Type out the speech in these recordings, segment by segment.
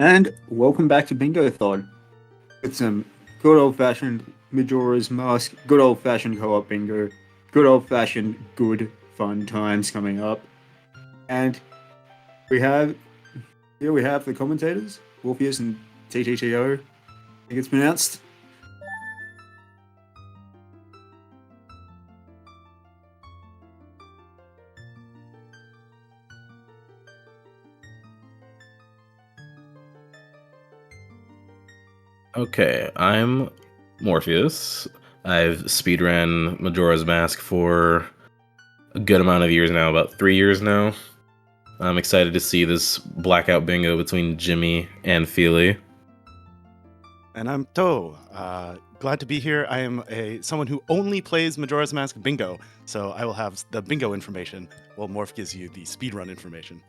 And welcome back to Bingothon. With some good old fashioned Majora's Mask, good old fashioned co op bingo, good old fashioned good fun times coming up. And we have here we have the commentators, Morpheus and TTTO. I think it's pronounced. Okay, I'm Morpheus. I've speedran Majora's Mask for a good amount of years now, about 3 years now. I'm excited to see this Blackout bingo between Jimmy and Feely. And I'm To. Glad to be here. I am someone who only plays Majora's Mask bingo, so I will have the bingo information, while Morph gives you the speedrun information.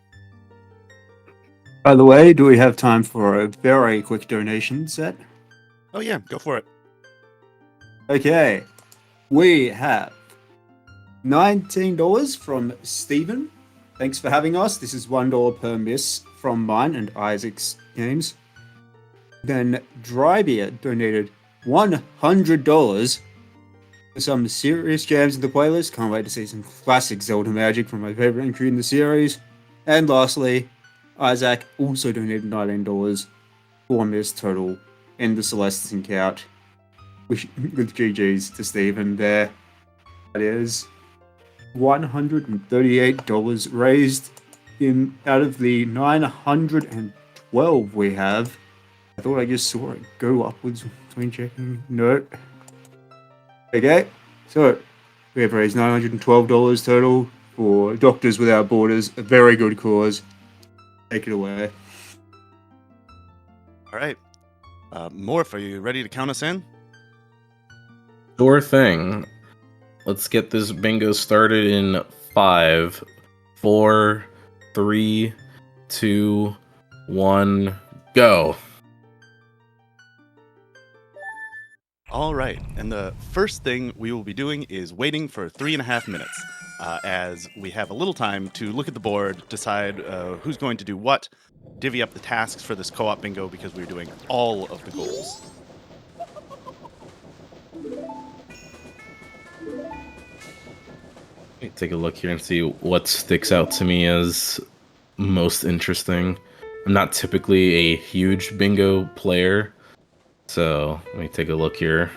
By the way, do we have time for a very quick donation set? Oh yeah, go for it. Okay, we have $19 from Stephen. Thanks for having us. This is $1 per miss from mine and Isaac's games. Then Drybeer donated $100 for some serious jams in the playlist. Can't wait to see some classic Zelda magic from my favorite entry in the series. And lastly, Isaac also donated $19 for miss total in the Celestis account. With GG's to Stephen there. That is $138 raised out of the 912 we have. I thought I just saw it go upwards between checking. No. Okay, so we have raised $912 total for Doctors Without Borders, a very good cause. Take it away. All right. Morph, are you ready to count us in? Sure thing. Let's get this bingo started in 5, 4, 3, 2, 1, go. All right, and the first thing we will be doing is waiting for 3.5 minutes, as we have a little time to look at the board, decide who's going to do what, divvy up the tasks for this co-op bingo because we're doing all of the goals. Let me take a look here and see what sticks out to me as most interesting. I'm not typically a huge bingo player, so let me take a look here.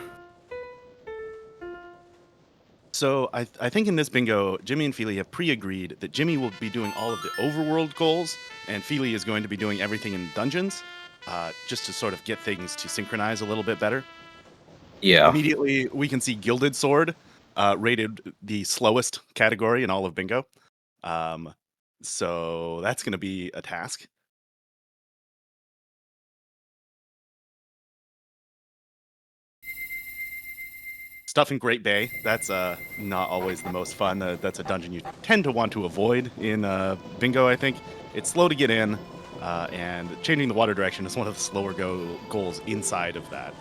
So I think in this bingo, Jimmy and Feely have pre-agreed that Jimmy will be doing all of the overworld goals, and Feely is going to be doing everything in dungeons, just to sort of get things to synchronize a little bit better. Yeah. Immediately, we can see Gilded Sword rated the slowest category in all of bingo. So that's going to be a task. Stuff in Great Bay, that's not always the most fun. That's a dungeon you tend to want to avoid in bingo, I think. It's slow to get in, and changing the water direction is one of the slower goals inside of that.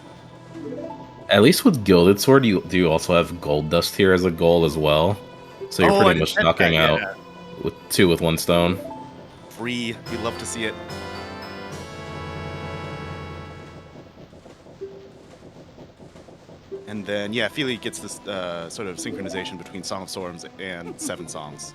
At least with Gilded Sword, you also have Gold Dust here as a goal as well. So you're pretty much knocking out with 2 with 1 stone. Free, you'd love to see it. And then, yeah, Feely gets this sort of synchronization between Song of Storms and 7 Songs.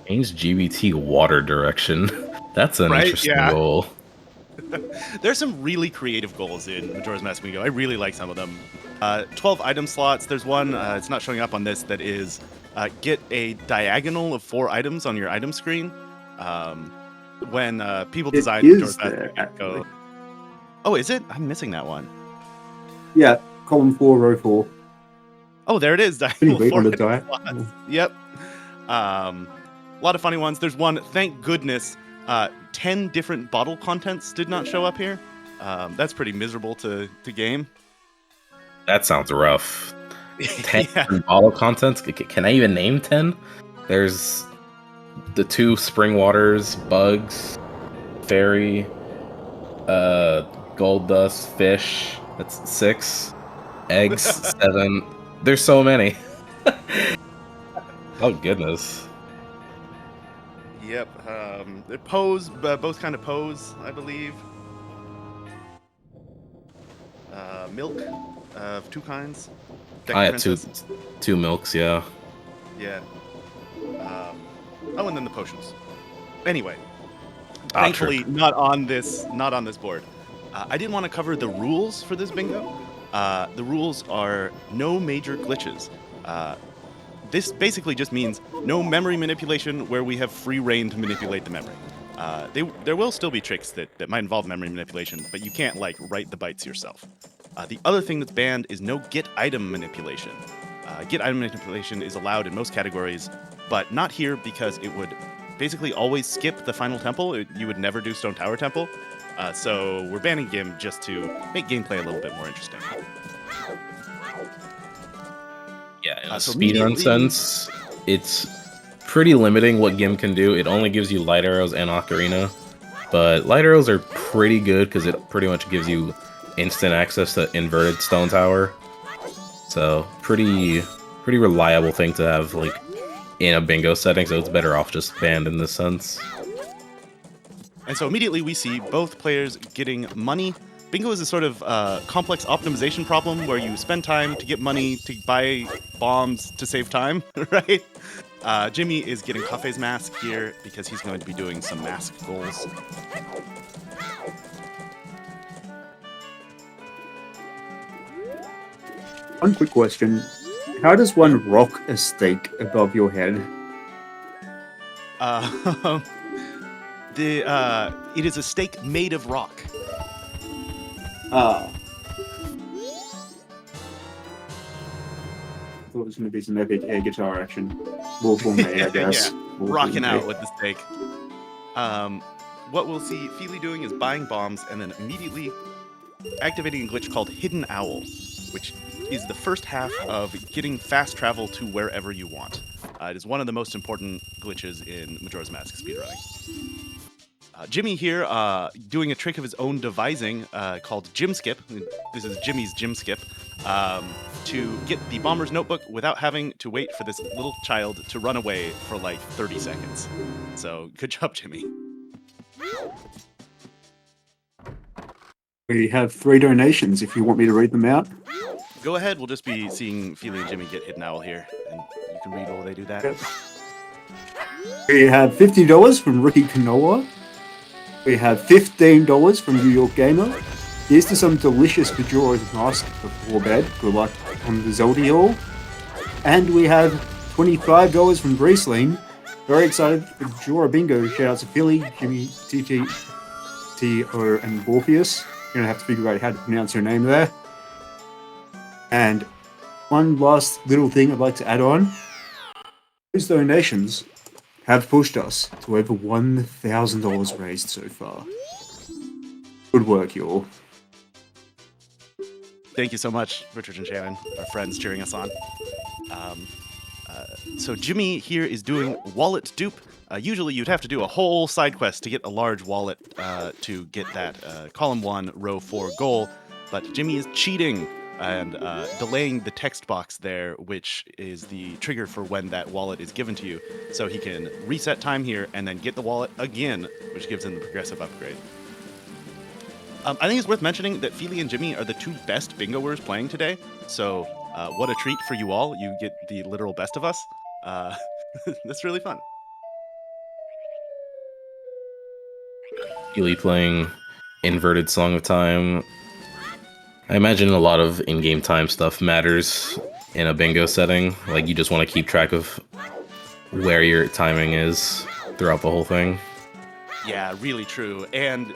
Change GBT water direction. That's an interesting goal. There's some really creative goals in Majora's Mask Bingo. I really like some of them. 12 item slots. There's one, it's not showing up on this, that is get a diagonal of 4 items on your item screen. When people design Majora's Mask Bingo. Oh, is it? I'm missing that one. Yeah, column 4, row 4. Oh, there it is. Diagonal 4 item slots. Yep. A lot of funny ones. There's one, thank goodness, 10 different bottle contents did not show up here. That's pretty miserable to game. That sounds rough. 10 different bottle contents? Can I even name 10? There's the 2 spring waters, bugs, fairy, gold dust, fish. That's 6. Eggs, 7. There's so many. Oh goodness. Yep. Pose, both kind of pose, I believe. Milk of two kinds. Deck I had Princess. two milks, yeah. Yeah. Oh, and then the potions. Anyway, Ah, thankfully not on this board. I didn't want to cover the rules for this bingo. The rules are no major glitches. This basically just means no memory manipulation where we have free reign to manipulate the memory. There will still be tricks that might involve memory manipulation, but you can't like write the bytes yourself. The other thing that's banned is no get item manipulation. Get item manipulation is allowed in most categories, but not here because it would basically always skip the final temple. You would never do Stone Tower Temple. So we're banning Gim just to make gameplay a little bit more interesting. Yeah, in a So speedrun immediately- sense, it's pretty limiting what Gim can do. It only gives you light arrows and ocarina, but light arrows are pretty good because it pretty much gives you instant access to inverted stone tower. So pretty reliable thing to have like in a bingo setting. So it's better off just banned in this sense. And so immediately we see both players getting money. Bingo is a sort of complex optimization problem where you spend time to get money to buy bombs to save time, right? Jimmy is getting Kafei's mask here because he's going to be doing some mask goals. One quick question. How does one rock a stake above your head? It is a stake made of rock. Ah. I thought it was going to be some epic air guitar action. More for me, I guess. Yeah, More for rocking me. out with the stake. What we'll see Feely doing is buying bombs and then immediately activating a glitch called Hidden Owl, which is the first half of getting fast travel to wherever you want. It is one of the most important glitches in Majora's Mask speedrunning. Jimmy here doing a trick of his own devising called Gym Skip. This is Jimmy's Gym Skip. To get the bomber's notebook without having to wait for this little child to run away for like 30 seconds. So good job, Jimmy. We have 3 donations if you want me to read them out. Go ahead, we'll just be seeing Feely and Jimmy get Hidden Owl here, and you can read while they do that. Yep. We have $50 from Ricky Kanoa. We have $15 from New York Gamer. Here's to some delicious Majora's Mask before bed. Good luck on the Zelda haul. And we have $25 from Breesling. Very excited for Majora Bingo. Shout out to Philly, Jimmy, TT, T.O. and Morpheus. You're going to have to figure out how to pronounce her name there. And one last little thing I'd like to add on. Those donations have pushed us to over $1,000 raised so far. Good work, y'all. Thank you so much, Richard and Shannon, our friends cheering us on. So Jimmy here is doing wallet dupe. Usually you'd have to do a whole side quest to get a large wallet to get that column 1, row 4 goal, but Jimmy is cheating and delaying the text box there, which is the trigger for when that wallet is given to you. So he can reset time here and then get the wallet again, which gives him the progressive upgrade. I think it's worth mentioning that Feely and Jimmy are the 2 best bingoers playing today. So what a treat for you all. You get the literal best of us. That's really fun. Feely playing inverted Song of Time. I imagine a lot of in-game time stuff matters in a bingo setting. Like, you just want to keep track of where your timing is throughout the whole thing. Yeah, really true. And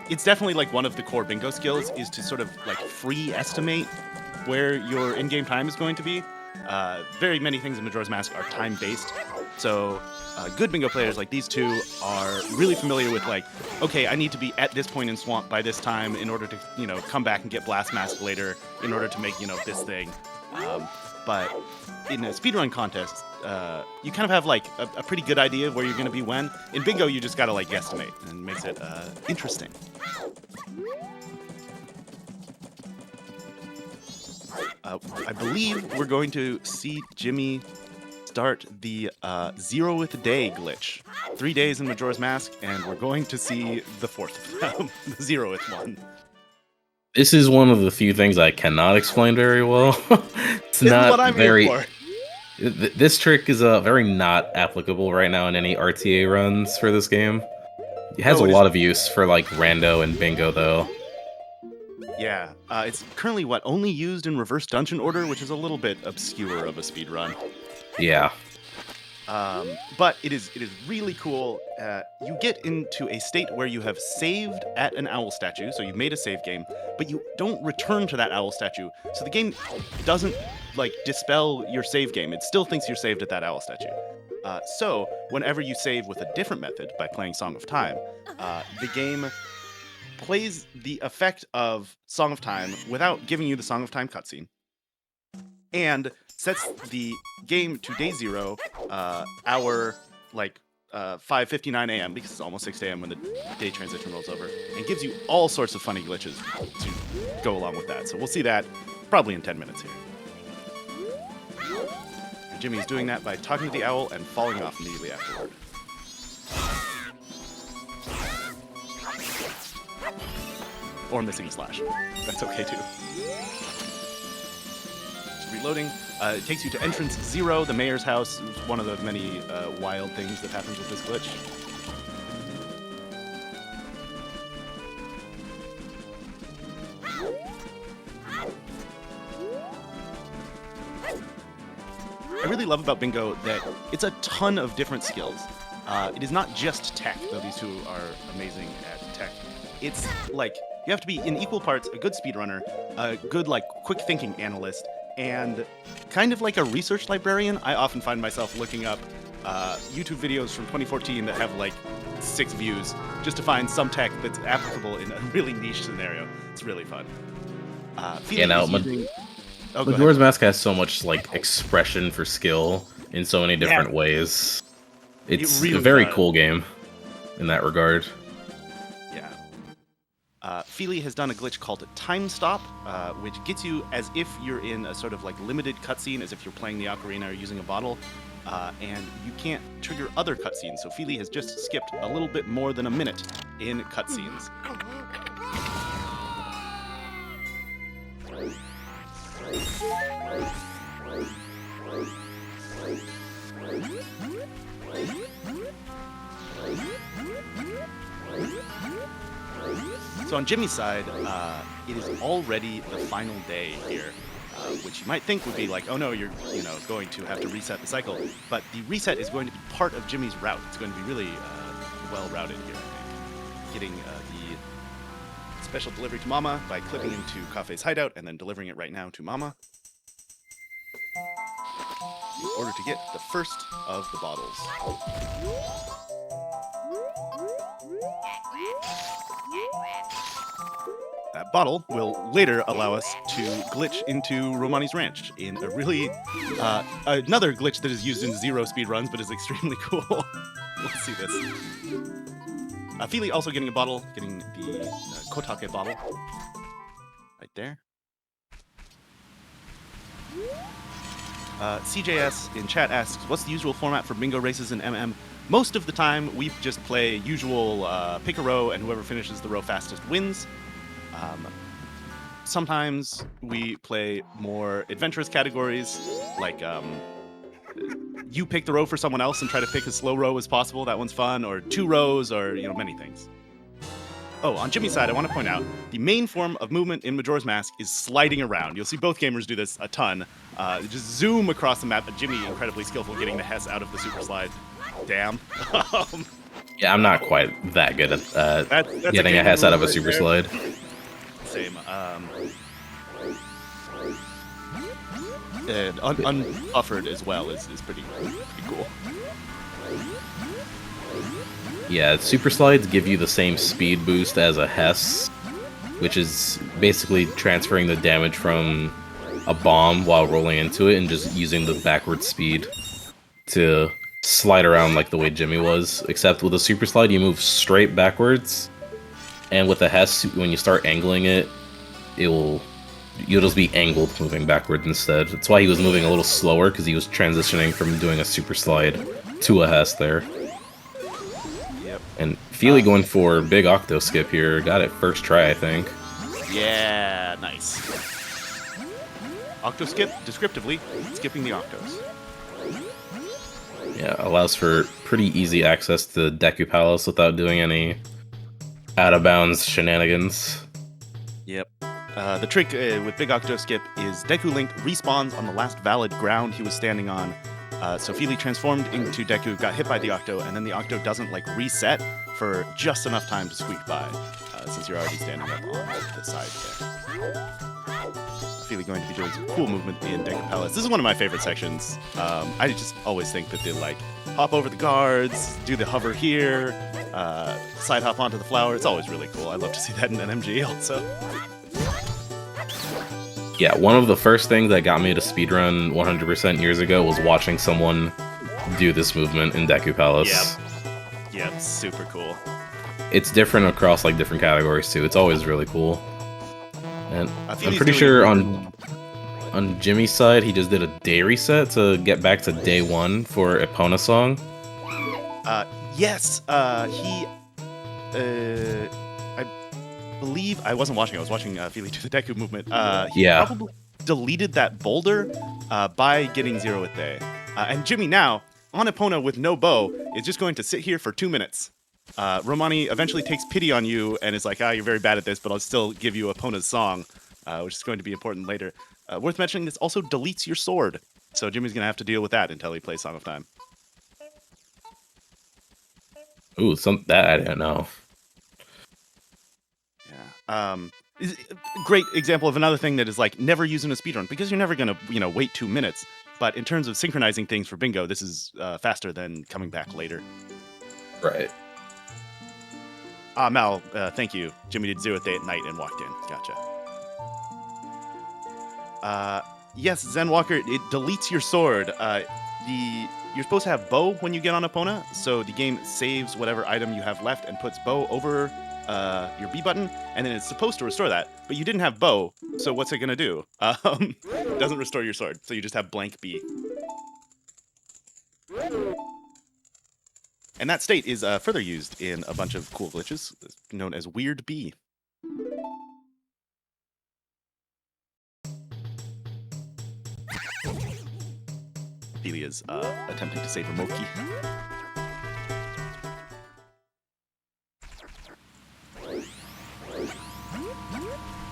it's definitely like one of the core bingo skills is to sort of like free estimate where your in-game time is going to be. Very many things in Majora's Mask are time-based. So good bingo players like these 2 are really familiar with like, okay, I need to be at this point in Swamp by this time in order to, come back and get Blast Mask later in order to make, this thing. But in a speedrun contest, you kind of have like a pretty good idea of where you're going to be when. In bingo, you just got to like guesstimate, and it makes it interesting. I believe we're going to see Jimmy start the 0th day glitch. 3 days in Majora's Mask, and we're going to see the 4th of them, the 0th one. This is one of the few things I cannot explain very well. It's This is not what I'm very. here for. This trick is very not applicable right now in any RTA runs for this game. It has No, a it lot of use for like Rando and Bingo though. Yeah, it's currently only used in reverse dungeon order, which is a little bit obscure of a speed run. Yeah. But it is really cool. You get into a state where you have saved at an owl statue, so you've made a save game, but you don't return to that owl statue. So the game doesn't like dispel your save game. It still thinks you're saved at that owl statue. So whenever you save with a different method by playing Song of Time, the game plays the effect of Song of Time without giving you the Song of Time cutscene, and sets the game to day 0, hour 5:59 a.m. because it's almost 6 a.m. when the day transition rolls over, and gives you all sorts of funny glitches to go along with that. So we'll see that probably in 10 minutes here. And Jimmy's doing that by talking to the owl and falling off immediately afterward. Or missing a slash. That's okay too. Reloading. It takes you to entrance 0, the mayor's house. It's one of the many wild things that happens with this glitch. I really love about Bingo that it's a ton of different skills. It is not just tech, though these two are amazing at tech. It's like you have to be in equal parts a good speedrunner, a good quick thinking analyst, and kind of like a research librarian. I often find myself looking up YouTube videos from 2014 that have 6 views just to find some tech that's applicable in a really niche scenario. It's really fun. Majora's Mask has so much expression for skill in so many different ways. It's really a very does. cool game in that regard. Feely has done a glitch called Time Stop, which gets you as if you're in a sort of limited cutscene, as if you're playing the ocarina or using a bottle, and you can't trigger other cutscenes. So Feely has just skipped a little bit more than a minute in cutscenes. So on Jimmy's side, it is already the final day here, which you might think would be oh no, you're going to have to reset the cycle. But the reset is going to be part of Jimmy's route. It's going to be really well routed here, I think. Getting the special delivery to Mama by clipping into Kafei's hideout and then delivering it right now to Mama, in order to get the first of the bottles. That bottle will later allow us to glitch into Romani's Ranch in a really another glitch that is used in 0 speedruns but is extremely cool. Let's see this. Feely also getting a bottle, getting the Kotake bottle right there. CJS in chat asks, what's the usual format for bingo races in MM? Most of the time, we just play usual pick a row, and whoever finishes the row fastest wins. Sometimes we play more adventurous categories, like you pick the row for someone else and try to pick as slow row as possible. That one's fun, or 2 rows, or many things. Oh, on Jimmy's side, I want to point out the main form of movement in Majora's Mask is sliding around. You'll see both gamers do this a ton. Just zoom across the map. Jimmy, incredibly skillful, getting the Hess out of the super slide. Damn. Yeah, I'm not quite that good at That's getting a Hess out of a super slide. Same. And unbuffered as well is pretty cool. Yeah, super slides give you the same speed boost as a Hess, which is basically transferring the damage from a bomb while rolling into it and just using the backward speed to slide around like the way Jimmy was. Except with a super slide, you move straight backwards, and with a Hess, when you start angling it, it will you'll just be angled moving backwards instead. That's why he was moving a little slower, because he was transitioning from doing a super slide to a Hess there. Yep. And Feely going for big octo skip here. Got it first try, I think. Yeah, nice. Octo skip, descriptively, skipping the octos. Yeah, allows for pretty easy access to Deku Palace without doing any out-of-bounds shenanigans. Yep. The trick with Big Octo Skip is Deku Link respawns on the last valid ground he was standing on. So Feely transformed into Deku, got hit by the Octo, and then the Octo doesn't like reset for just enough time to squeak by, since you're already standing up on the side there. Feely going to be doing some cool movement in Deku Palace. This is one of my favorite sections. I just always think that they like hop over the guards, do the hover here, side hop onto the flower. It's always really cool. I love to see that in an MG also. Yeah, one of the first things that got me to speedrun 100% years ago was watching someone do this movement in Deku Palace. Yep, super cool. It's different across like different categories too. It's always really cool. And I'm Feely's pretty doing sure on Jimmy's side, he just did a day reset to get back to day 1 for Epona song. Yes, I believe I wasn't watching. I was watching Feely do the Deku movement. He probably deleted that boulder by getting 0 with day. And Jimmy now on Epona with no bow is just going to sit here for 2 minutes. Romani eventually takes pity on you and is like, you're very bad at this, but I'll still give you Epona's song, which is going to be important later. Worth mentioning, this also deletes your sword. So Jimmy's going to have to deal with that until he plays Song of Time. Ooh, that I didn't know. Yeah. Great example of another thing that is like never using a speedrun, because you're never going to, wait 2 minutes. But in terms of synchronizing things for bingo, this is faster than coming back later. Right. Mal, thank you. Jimmy did 0th day at night and walked in. Gotcha. Yes, Zen Walker, it deletes your sword. You're supposed to have bow when you get on Epona, so the game saves whatever item you have left and puts bow over your B button, and then it's supposed to restore that. But you didn't have bow, so what's it gonna do? It doesn't restore your sword, so you just have blank B. And that state is further used in a bunch of cool glitches known as Weird B. Feely is attempting to save her Moki.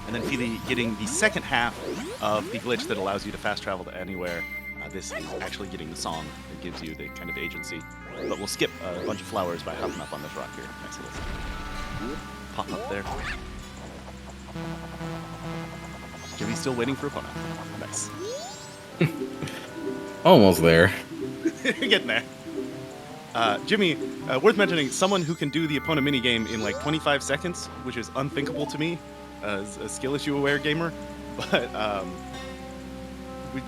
And then Feely getting the second half of the glitch that allows you to fast travel to anywhere. This is actually getting the song that gives you the kind of agency. But we'll skip a bunch of flowers by hopping up on this rock here. Nice little pop up there. Jimmy's still waiting for Epona. Nice. Almost there. Getting there. Jimmy, worth mentioning, someone who can do the Epona minigame in like 25 seconds, which is unthinkable to me as a skill issue aware gamer, but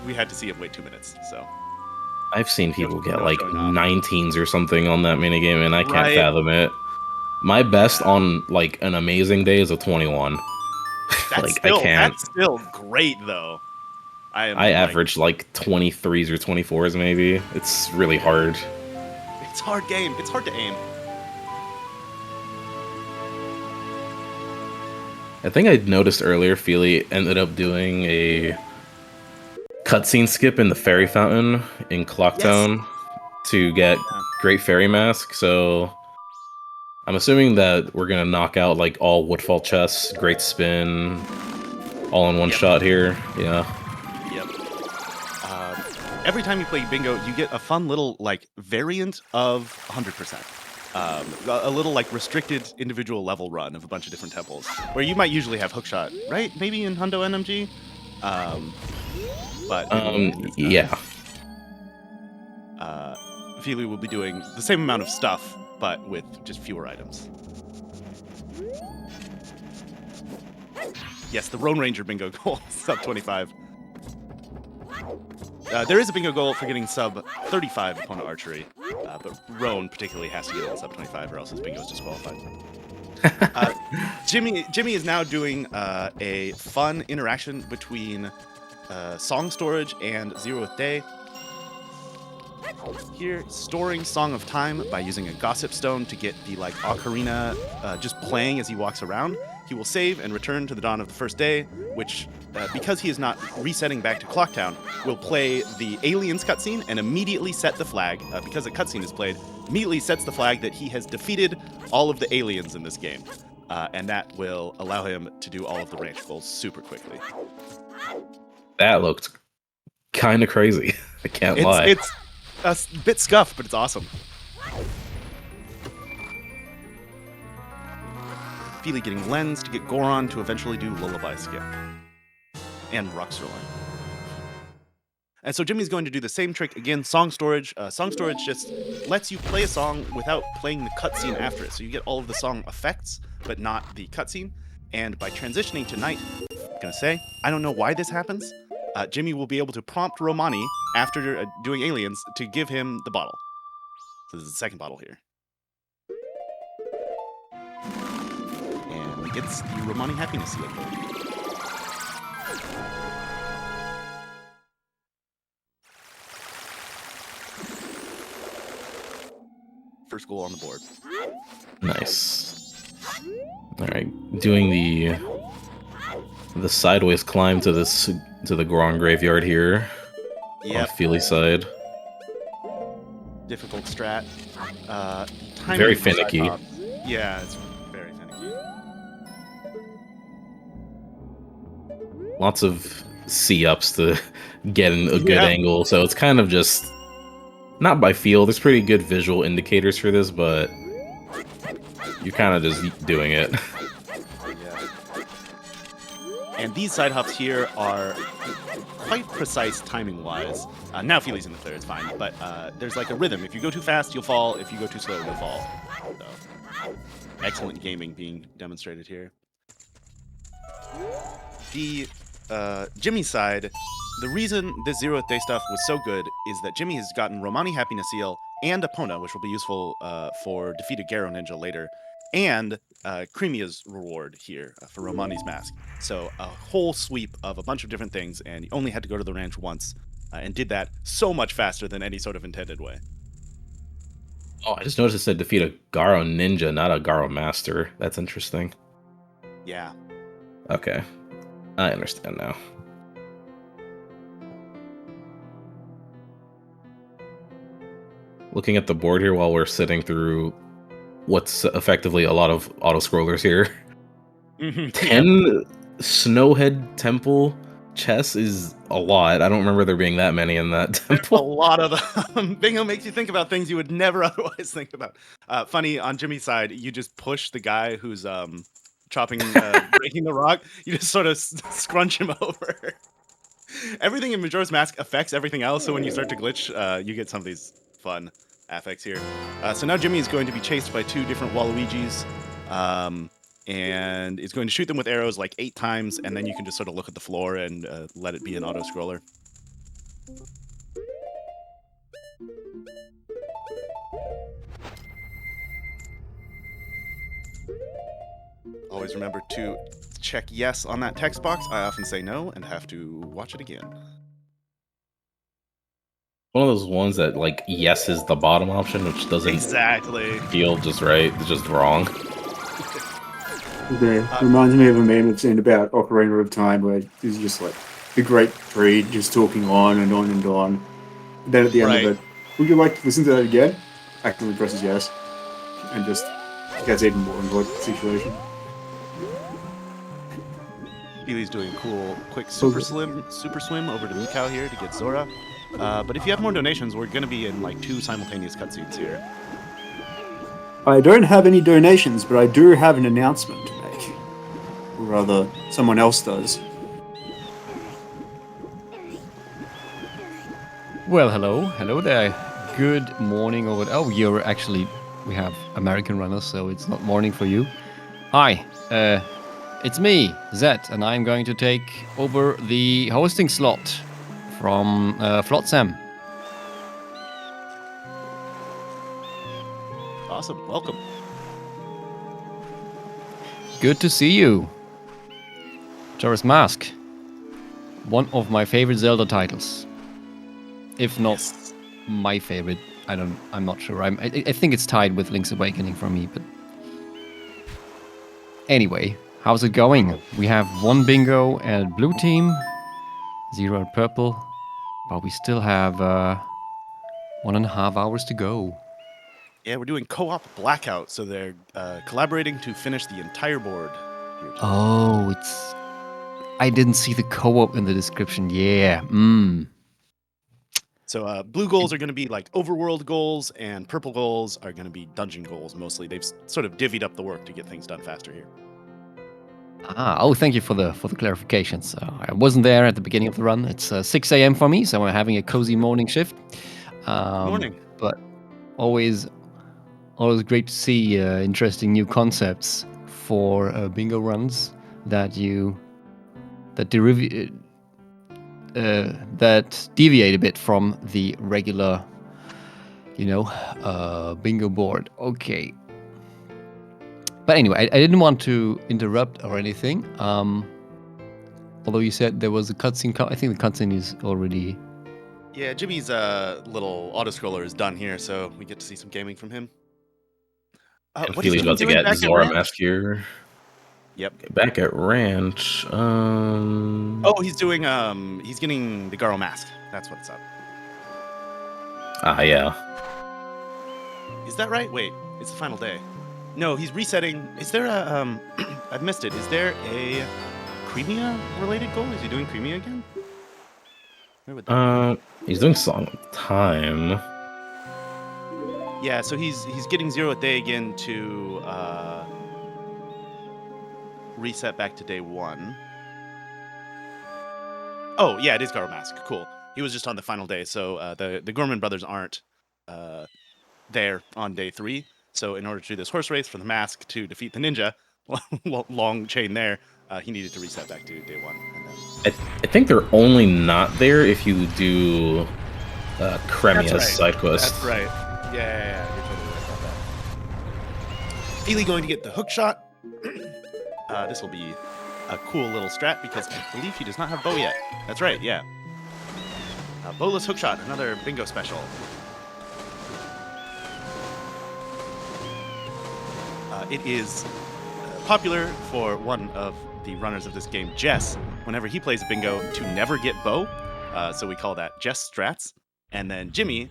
we had to see it wait 2 minutes, so. I've seen people get like 19s or something on that minigame, and I can't fathom it. My best on like an amazing day is a 21. That's still great though. I average like 23s or 24s maybe. It's really hard. It's a hard game. It's hard to aim. I think I noticed earlier Feely ended up doing a cutscene skip in the fairy fountain in Clocktown to get Great Fairy Mask, so I'm assuming that we're gonna knock out like all Woodfall chests, Great Spin, all in one shot here. Yeah. Yep. Every time you play bingo, you get a fun little like variant of 100%. A little like restricted individual level run of a bunch of different temples, where you might usually have hookshot, right? Maybe in Hundo NMG. But yeah. Feely will be doing the same amount of stuff, but with just fewer items. Yes, the Roan Ranger bingo goal, sub 25. There is a bingo goal for getting sub 35 upon archery, but Roan particularly has to get it sub 25 or else his bingo is disqualified. Jimmie is now doing a fun interaction between Song Storage and 0th Day. Here, storing Song of Time by using a Gossip Stone to get the ocarina just playing as he walks around. He will save and return to the dawn of the first day, which, because he is not resetting back to Clocktown, will play the Aliens cutscene and immediately set the flag, because a cutscene is played, immediately sets the flag that he has defeated all of the aliens in this game. And that will allow him to do all of the ranch goals super quickly. That looked kind of crazy. I can't lie. It's a bit scuffed, but it's awesome. Feely getting Lens to get Goron to eventually do Lullaby Skip. And Ruxerlin. And so Jimmie's going to do the same trick again, Song Storage. Song Storage just lets you play a song without playing the cutscene after it. So you get all of the song effects, but not the cutscene. And by transitioning to night, I'm going to say, I don't know why this happens. Jimmie will be able to prompt Romani after doing Aliens to give him the bottle. So this is the second bottle here. And gets the Romani Happiness Seal. First goal on the board. Nice. All right, doing the sideways climb to the Goron graveyard here. Yep. On Feely's side. Difficult strat. Very finicky. Yeah, it's very finicky. Lots of C-ups to get in a good angle, so it's kind of just not by feel. There's pretty good visual indicators for this, but you're kind of just doing it. Yeah. And these side hops here are quite precise timing-wise. Now Feely's in the clear, it's fine, but there's like a rhythm. If you go too fast, you'll fall. If you go too slow, you'll fall. So, excellent gaming being demonstrated here. The Jimmie side, the reason this 0th Day stuff was so good is that Jimmie has gotten Romani Happiness Seal and Epona, which will be useful for defeated Garo Ninja later, and Creamia's reward here for Romani's mask. So a whole sweep of a bunch of different things, and you only had to go to the ranch once, and did that so much faster than any sort of intended way. Oh, I just noticed it said defeat a Garo Ninja, not a Garo Master. That's interesting. Yeah. Okay. I understand now. Looking at the board here while we're sitting through what's effectively a lot of auto-scrollers here. 10 Snowhead Temple chess is a lot. I don't remember there being that many in that temple. A lot of them. Bingo makes you think about things you would never otherwise think about. Funny, on Jimmie's side, you just push the guy who's breaking the rock. You just sort of scrunch him over. Everything in Majora's Mask affects everything else, so when you start to glitch, you get some of these fun affects here. So now Jimmie is going to be chased by 2 different Waluigis, and is going to shoot them with arrows like 8 times, and then you can just sort of look at the floor and let it be an auto-scroller. Always remember to check yes on that text box. I often say no and have to watch it again. One of those ones that, like, yes is the bottom option, which doesn't exactly feel just right. It's just wrong. It reminds me of a meme I've seen about Ocarina of Time, where it's just like the great tree just talking on and on and on. And then at the end of it, would you like to listen to that again? Actively presses yes, and just gets even more involved in the situation. Feely's doing a cool, quick super swim over to Mikau here to get Zora. But if you have more donations, we're going to be in like 2 simultaneous cutscenes here. I don't have any donations, but I do have an announcement to make. Or rather, someone else does. Well, hello there. Good morning over. Oh, we have American runners, so it's not morning for you. Hi, it's me, Zed, and I'm going to take over the hosting slot from Flotsam. Awesome, welcome. good to see you. Majora's Mask. One of my favorite Zelda titles. If not my favorite. I'm not sure. I think it's tied with Link's Awakening for me, but anyway, how's it going? We have 1 bingo at blue team, 0 at purple, but we still have 1.5 hours to go. Yeah, we're doing co-op Blackout, so they're collaborating to finish the entire board. Here today. Oh, I didn't see the co-op in the description. Yeah. So blue goals are going to be like overworld goals, and purple goals are going to be dungeon goals mostly. They've sort of divvied up the work to get things done faster here. Thank you for the clarifications. I wasn't there at the beginning of the run. It's 6 a.m. for me, so I'm having a cozy morning shift. Morning. But always great to see interesting new concepts for bingo runs that deviate a bit from the regular, bingo board. Okay. But anyway, I didn't want to interrupt or anything. Although you said there was a cutscene. I think the cutscene is already. Yeah, Jimmy's little auto-scroller is done here, so we get to see some gaming from him. And What is Feely's Jimmy about to doing get back at Zora Ranch? Mask here. Yep. Back at Ranch. Oh, he's doing he's getting the Garo mask. That's what it's up. Yeah. Is that right? Wait, it's the final day. No, he's resetting. Is there a I've missed it. Is there a Crimea related goal? Is he doing Crimea again? Where would that He's doing Song of Time. Yeah, so he's getting 0 at day again to reset back to day 1. Oh, yeah, it is Garo Mask. Cool. He was just on the final day, so the Gorman brothers aren't there on day 3. So in order to do this horse race for the mask to defeat the ninja, long chain there, he needed to reset back to day 1. And then... I think they're only not there if you do Kremia's side quest. That's right. Yeah. You're totally right about that. Feely going to get the hook shot. This will be a cool little strat because I believe he does not have bow yet. That's right, yeah. Bowless hook shot, another bingo special. It is popular for one of the runners of this game, Jess, whenever he plays bingo, to never get bow. So we call that Jess strats. And then Jimmy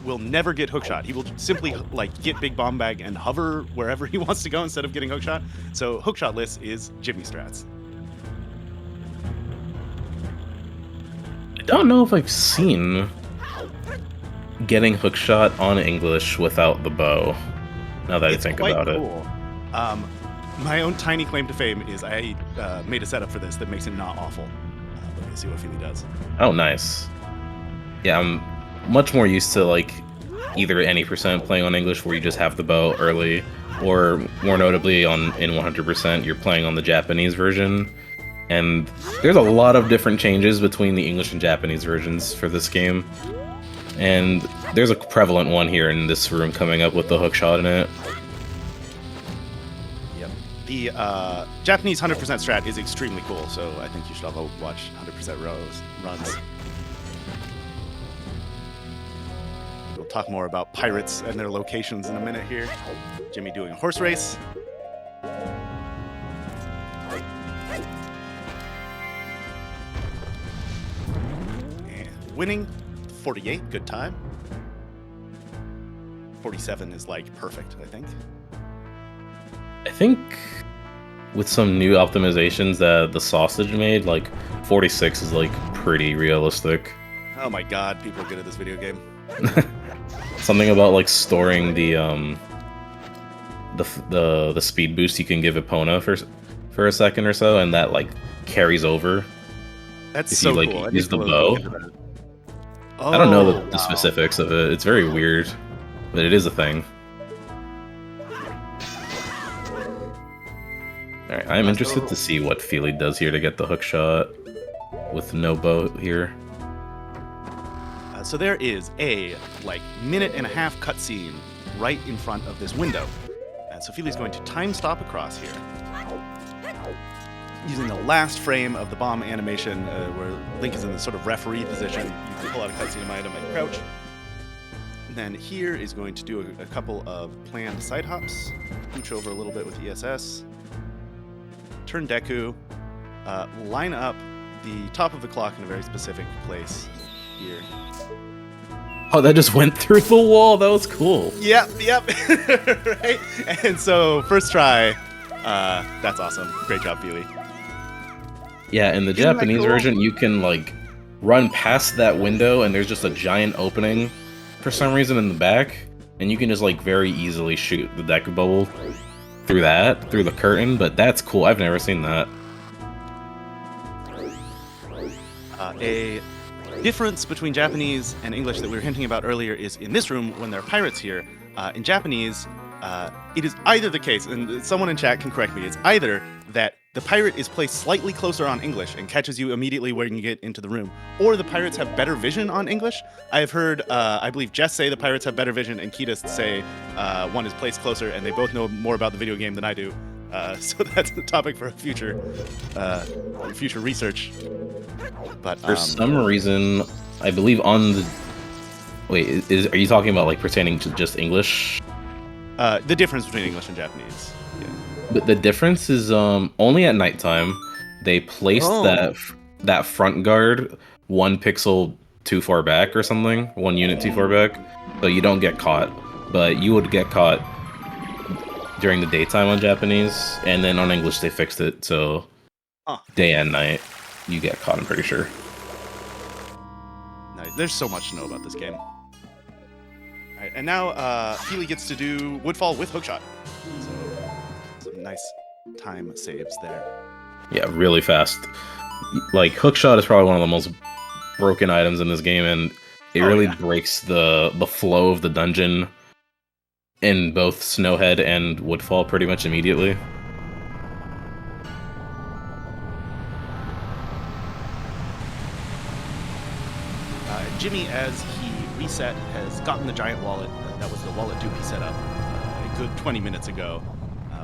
will never get hookshot. He will simply get big bomb bag and hover wherever he wants to go instead of getting hookshot. So hookshot list is Jimmy strats. I don't know if I've seen getting hookshot on English without the bow. Now that I think about it. My own tiny claim to fame is I made a setup for this that makes it not awful. Let me see what Feely does. Oh, nice. Yeah, I'm much more used to either any percent playing on English where you just have the bow early, or more notably in 100% you're playing on the Japanese version. And there's a lot of different changes between the English and Japanese versions for this game. And there's a prevalent one here in this room coming up with the hookshot in it. Yep. The Japanese 100% strat is extremely cool, so I think you should all watch 100% runs. We'll talk more about pirates and their locations in a minute here. Jimmy doing a horse race. And winning 48, good time. 47 is perfect, I think. I think with some new optimizations that the sausage made, 46 is pretty realistic. Oh my god, people are good at this video game. Something about storing the speed boost you can give Epona for a second or so, and that carries over. That's if so you cool. use the bow. I don't know the specifics of it. It's very weird, but it is a thing. Alright, I'm interested to see what Feely does here to get the hook shot with no bow here. So there is a minute and a half cutscene right in front of this window. So Feely's going to time stop across here. Using the last frame of the bomb animation, where Link is in this sort of referee position, you can pull out a cutscene item and crouch. And then here is going to do a couple of planned side hops, scooch over a little bit with ESS, turn Deku, line up the top of the clock in a very specific place here. Oh, that just went through the wall. That was cool. Yep. Right? And so, first try, that's awesome. Great job, Feely. Yeah, in the Isn't that Japanese cool? version, you can like run past that window, and there's just a giant opening for some reason in the back, and you can just like very easily shoot the Deku bubble through the curtain. But that's cool. I've never seen that. A difference between Japanese and English that we were hinting about earlier is in this room, when there are pirates here, in Japanese, it is either the case, and someone in chat can correct me, it's either that the pirate is placed slightly closer on English and catches you immediately when you get into the room, or the pirates have better vision on English. I have heard, I believe Jess say the pirates have better vision, and Kita say one is placed closer, and they both know more about the video game than I do. So that's the topic for a future research. But For some reason, I believe on the... Wait, are you talking about like pertaining to just English? the difference between English and Japanese. Yeah. But the difference is only at nighttime. They placed that front guard 1 pixel too far back or something, 1 unit too far back, so you don't get caught. But you would get caught during the daytime on Japanese, and then on English they fixed it so day and night you get caught. I'm pretty sure. Nice. There's so much to know about this game. All right, and now Feely gets to do Woodfall with Hookshot. So some nice time saves there. Yeah, really fast. Like, Hookshot is probably one of the most broken items in this game, and it really breaks the flow of the dungeon in both Snowhead and Woodfall pretty much immediately. Jimmy, as he reset, has gotten the giant wallet. That was the wallet Doopy set up a good 20 minutes ago.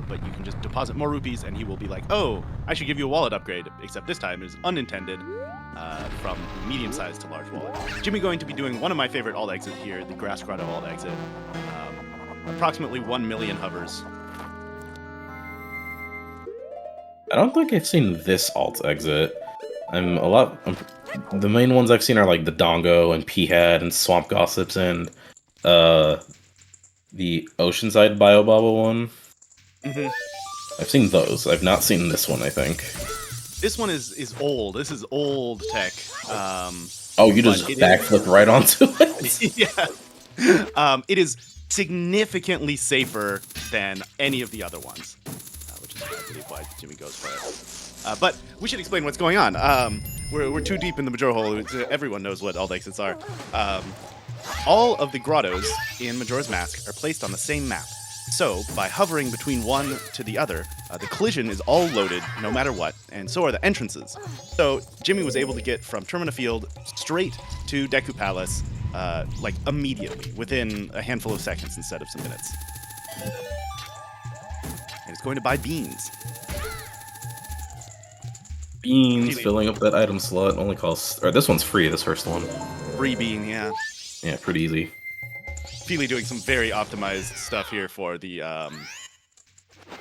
But you can just deposit more rupees, and he will be like, "Oh, I should give you a wallet upgrade." Except this time it is unintended, from medium-sized to large wallet. Jimmy going to be doing one of my favorite alt exit here, the Grass Grotto alt exit. Approximately 1 million hovers. I don't think I've seen this alt exit. The main ones I've seen are like the Dongo and Peahead and Swamp Gossips and the Oceanside Biobobble one. Mm-hmm. I've seen those. I've not seen this one, I think. This one is old. This is old tech. You just backflip right onto it? Yeah. It is significantly safer than any of the other ones, which is, I believe, why Jimmy goes for it. But we should explain what's going on. We're too deep in the Majora hole. Everyone knows what alt exits are. All of the grottos in Majora's Mask are placed on the same map. So, by hovering between one to the other, the collision is all loaded no matter what, and so are the entrances. So, Jimmy was able to get from Termina Field straight to Deku Palace, like immediately, within a handful of seconds instead of some minutes. And he's going to buy beans. Beans, filling up that item slot only costs... Or this one's free, this first one. Free bean, yeah. Yeah, pretty easy. Feely doing some very optimized stuff here for the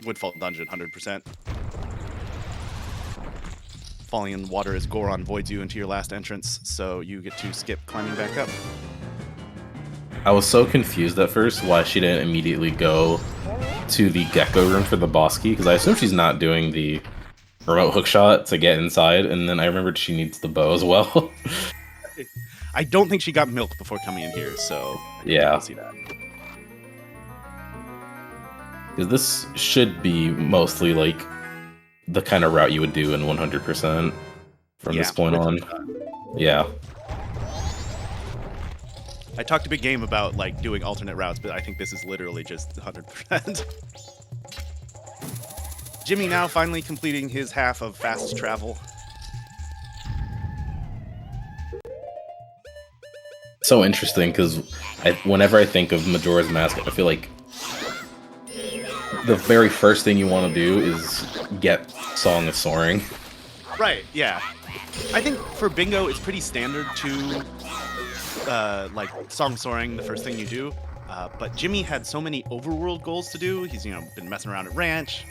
Woodfall dungeon, 100%. Falling in water as Goron voids you into your last entrance, so you get to skip climbing back up. I was so confused at first why she didn't immediately go to the Gecko room for the boss key, because I assume she's not doing the remote hookshot to get inside, and then I remembered she needs the bow as well. I don't think she got milk before coming in here, so yeah. I'll see that. Because this should be mostly like the kind of route you would do in 100% from this point on. Yeah. I talked a big game about like doing alternate routes, but I think this is literally just 100%. Jimmy now finally completing his half of fast travel. So interesting, because whenever I think of Majora's Mask, I feel like the very first thing you want to do is get Song of Soaring. Right, yeah. I think for bingo, it's pretty standard to, like, Song Soaring, the first thing you do. But Jimmy had so many overworld goals to do. He's, been messing around at Ranch,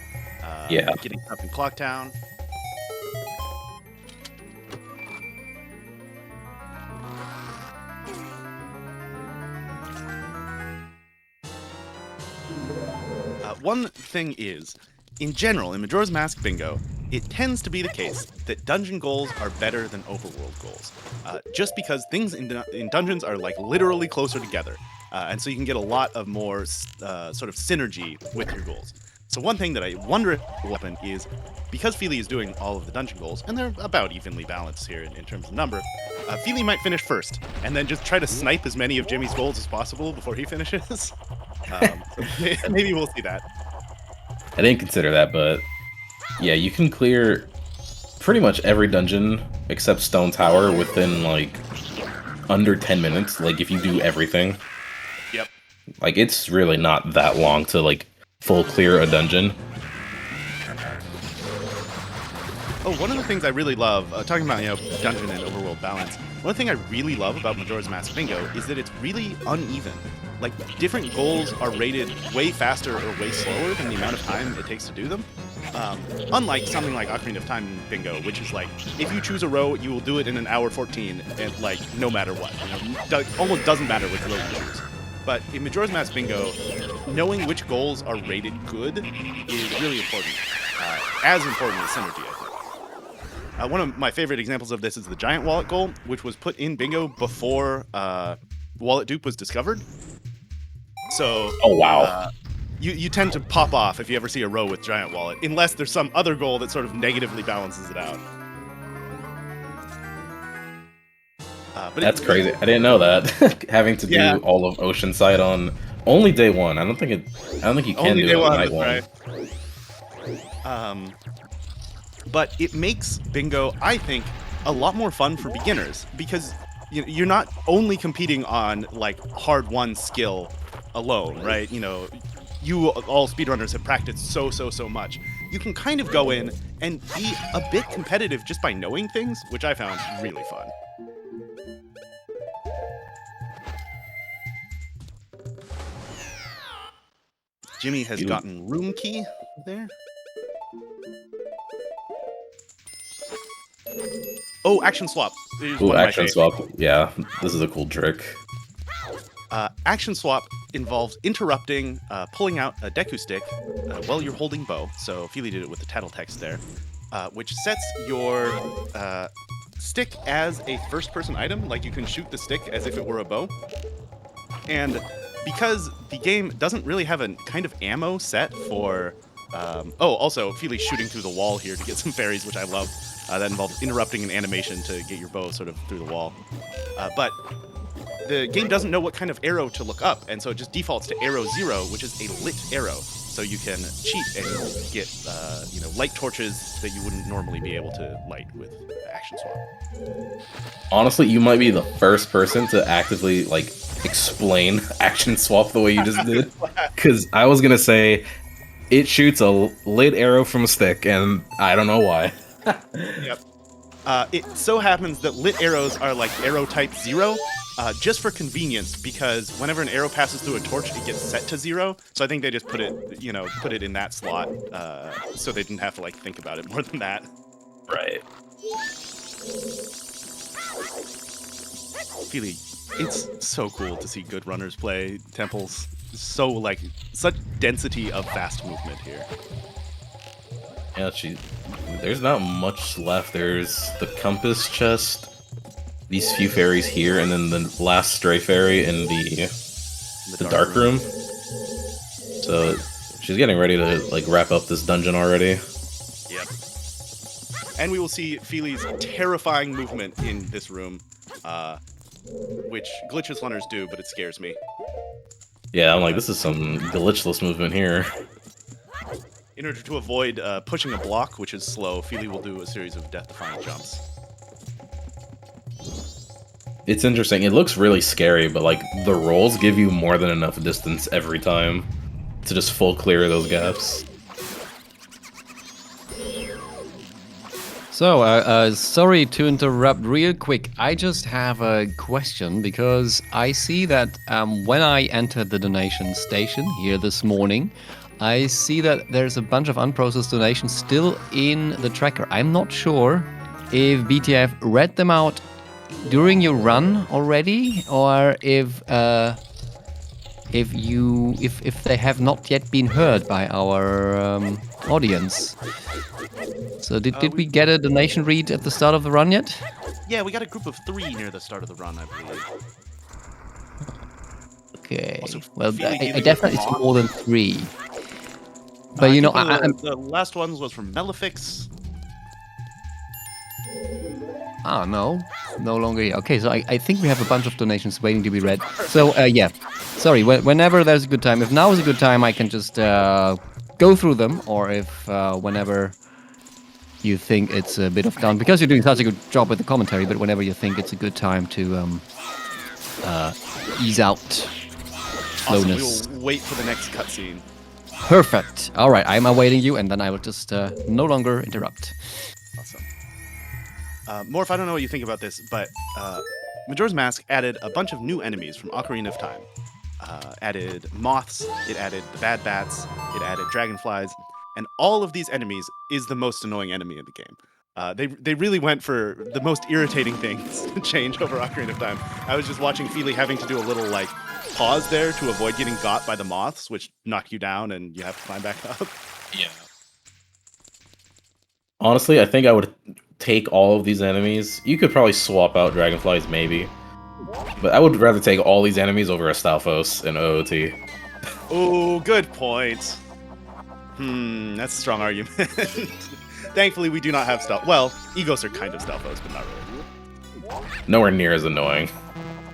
Yeah. getting up in Clocktown. One thing is, in general, in Majora's Mask Bingo, it tends to be the case that dungeon goals are better than overworld goals, just because things in dungeons are like literally closer together, and so you can get a lot of more sort of synergy with your goals. So one thing that I wonder if will happen is, because Feely is doing all of the dungeon goals, and they're about evenly balanced here in terms of number, Feely might finish first, and then just try to snipe as many of Jimmy's goals as possible before he finishes. So maybe we'll see that. I didn't consider that, but yeah, you can clear pretty much every dungeon except Stone Tower within like under 10 minutes. Like if you do everything. Yep. Like it's really not that long to like full clear a dungeon. Oh, one of the things I really love, talking about dungeon and overworld balance, one thing I really love about Majora's Mask Bingo is that it's really uneven. Like, different goals are rated way faster or way slower than the amount of time it takes to do them. Unlike something like Ocarina of Time Bingo, which is like, if you choose a row, you will do it in an hour 14, and like, no matter what. Almost doesn't matter which row you choose. But in Majora's Mask Bingo, knowing which goals are rated good is really important. As important as synergy, I think. One of my favorite examples of this is the Giant Wallet goal, which was put in Bingo before Wallet Dupe was discovered. So, oh wow. You tend to pop off if you ever see a row with Giant Wallet, unless there's some other goal that sort of negatively balances it out. But that's crazy. I didn't know that. Having to do all of Oceanside on only day one. I don't think you can do it on night one. Right. But it makes Bingo, I think, a lot more fun for beginners, because you're not only competing on like hard won skill alone, right? You all speedrunners have practiced so much. You can kind of go in and be a bit competitive just by knowing things, which I found really fun. Jimmy has gotten room key there. Oh, action swap. Ooh, action swap. Yeah, this is a cool trick. Action swap involves interrupting, pulling out a Deku stick while you're holding bow. So Feely did it with the title text there, which sets your stick as a first-person item. Like you can shoot the stick as if it were a bow. And because the game doesn't really have a kind of ammo set for... also, Feely's shooting through the wall here to get some fairies, which I love. That involves interrupting an animation to get your bow sort of through the wall. But the game doesn't know what kind of arrow to look up, and so it just defaults to arrow 0, which is a lit arrow. So you can cheat and get light torches that you wouldn't normally be able to light with action swap. Honestly, you might be the first person to actively explain action swap the way you just did. Because I was gonna say it shoots a lit arrow from a stick, and I don't know why. Yep. It so happens that lit arrows are like arrow type 0, just for convenience, because whenever an arrow passes through a torch, it gets set to 0. So I think they just put it in that slot, so they didn't have to think about it more than that. Right. Feely, it's so cool to see good runners play temples. So such density of fast movement here. Yeah, there's not much left. There's the compass chest, these few fairies here, and then the last stray fairy in the dark room. So she's getting ready to wrap up this dungeon already. Yep. And we will see Feely's terrifying movement in this room, which glitchless runners do, but it scares me. Yeah, I'm like, this is some glitchless movement here. In order to avoid pushing a block, which is slow, Feely will do a series of death-defying jumps. It's interesting. It looks really scary, but the rolls give you more than enough distance every time to just full clear those gaps. So, sorry to interrupt real quick. I just have a question because I see that when I entered the donation station here this morning, I see that there's a bunch of unprocessed donations still in the tracker. I'm not sure if BTF read them out during your run already, or if they have not yet been heard by our audience. So did we get a donation read at the start of the run yet? Yeah, we got a group of 3 near the start of the run, I believe. Okay. Also, Well, feeling I either definitely with see more than 3. But you know, I'm. the last one was from Melifix. Ah, no longer here. Okay, so I think we have a bunch of donations waiting to be read. So yeah, sorry. Whenever there's a good time, if now is a good time, I can just go through them, or if whenever you think it's a bit of done, because you're doing such a good job with the commentary. But whenever you think it's a good time to ease out Awesome, we slowness. will wait for the next cutscene. Perfect. All right, I'm awaiting you, and then I will just no longer interrupt. Awesome. Morph, I don't know what you think about this, but Majora's Mask added a bunch of new enemies from Ocarina of Time. Added moths, it added the bad bats, it added dragonflies, and all of these enemies is the most annoying enemy in the game. They really went for the most irritating things to change over Ocarina of Time. I was just watching Feely having to do a little like pause there to avoid getting got by the moths, which knock you down and you have to climb back up. Yeah. Honestly, I think I would take all of these enemies. You could probably swap out dragonflies, maybe. But I would rather take all these enemies over Astolfos and OOT. Oh, good point. That's a strong argument. Thankfully, we do not have stealth. Well, Egos are kind of stealthos, but not really. Nowhere near as annoying,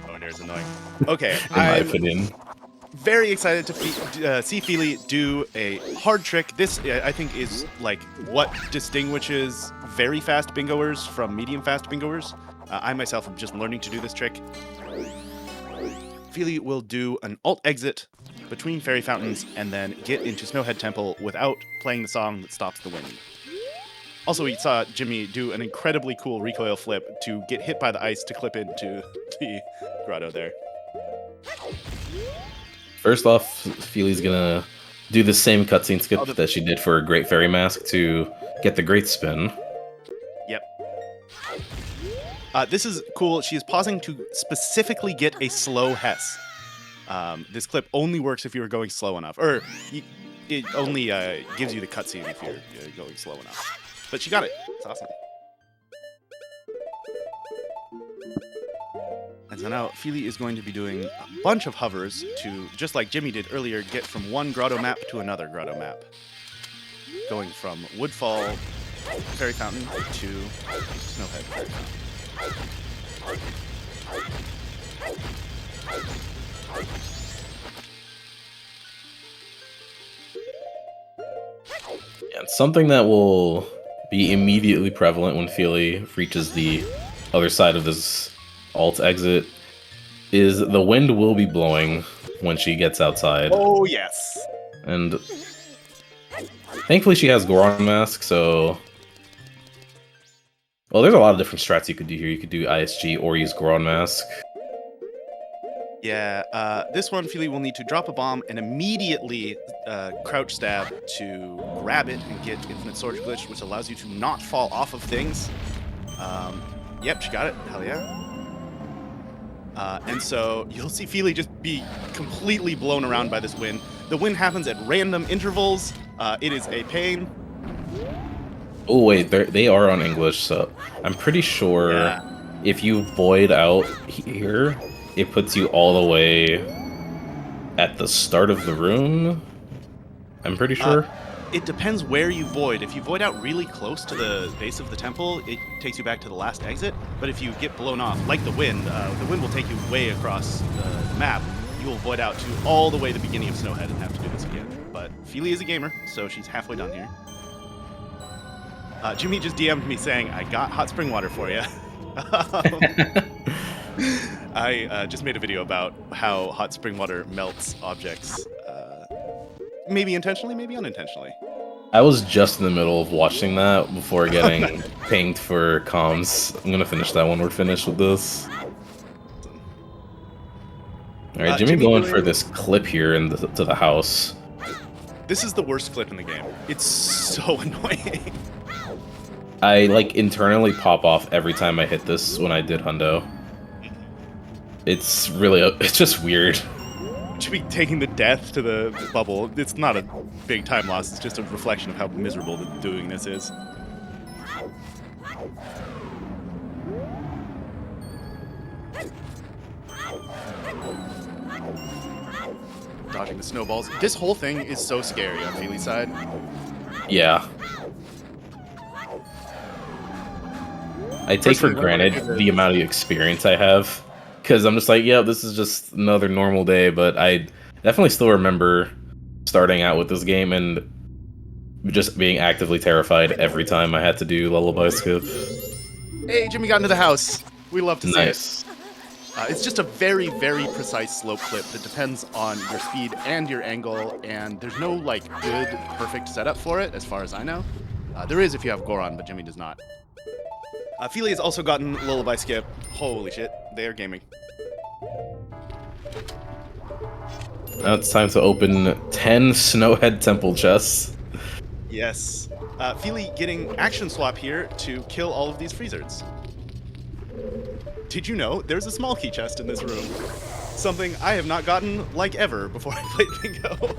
Nowhere near as annoying. Okay, in my I'm opinion. very excited to see Feely do a hard trick. This, I think, is like what distinguishes very fast bingoers from medium fast bingoers. I myself am just learning to do this trick. Feely will do an alt exit between fairy fountains and then get into Snowhead Temple without playing the song that stops the wind. Also, we saw Jimmy do an incredibly cool recoil flip to get hit by the ice to clip into the grotto there. First off, Feely's gonna do the same cutscene skip that she did for Great Fairy Mask to get the Great Spin. Yep. This is cool. She is pausing to specifically get a slow Hess. This clip only works if you are going slow enough. Or it only gives you the cutscene if you're going slow enough. But she got it. It's awesome. And so now Feely is going to be doing a bunch of hovers to, just like Jimmy did earlier, get from one grotto map to another grotto map. Going from Woodfall Fairy Fountain to Snowhead Fairy Fountain. And something that will be immediately prevalent when Feely reaches the other side of this alt exit is the wind will be blowing when she gets outside. Oh, yes. And thankfully she has Goron Mask, so... Well, there's a lot of different strats you could do here. You could do ISG or use Goron Mask. Yeah, this one, Feely will need to drop a bomb and immediately crouch stab to grab it and get Infinite Sword Glitch, which allows you to not fall off of things. Yep, she got it. Hell yeah. And so you'll see Feely just be completely blown around by this wind. The wind happens at random intervals. It is a pain. Oh wait, they are on English, so I'm pretty sure if you void out here, it puts you all the way at the start of the room. I'm pretty sure. It depends where you void. If you void out really close to the base of the temple, it takes you back to the last exit. But if you get blown off, like the wind will take you way across the map. You will void out to all the way to the beginning of Snowhead and have to do this again. But Feely is a gamer, so she's halfway done here. Jimmy just DM'd me saying, I got hot spring water for you. I just made a video about how hot spring water melts objects. Maybe intentionally, maybe unintentionally. I was just in the middle of watching that before getting pinged for comms. I'm gonna finish that when we're finished with this. All right, Jimmy Jimmy going doing- for this clip here to the house. This is the worst clip in the game. It's so annoying. I like internally pop off every time I hit this when I did hundo. It's really it's just weird. Jimmy taking the death to the bubble. It's not a big time loss. It's just a reflection of how miserable the doing this is. Dodging the snowballs. This whole thing is so scary on Feely's side. Yeah. I take for Personally, granted the amount of experience I have, because I'm just like, yeah, this is just another normal day, but I definitely still remember starting out with this game and just being actively terrified every time I had to do lullaby skip. Hey, Jimmy got into the house. We love to see it. Nice. It's just a very, very precise slope clip that depends on your speed and your angle, and there's no, like, good, perfect setup for it, as far as I know. There is if you have Goron, but Jimmy does not. Feely has also gotten Lullaby Skip. Holy shit, they are gaming. Now it's time to open 10 Snowhead Temple chests. Yes. Feely getting Action Swap here to kill all of these freezers. Did you know there's a small key chest in this room? Something I have not gotten, like, ever before I played Bingo.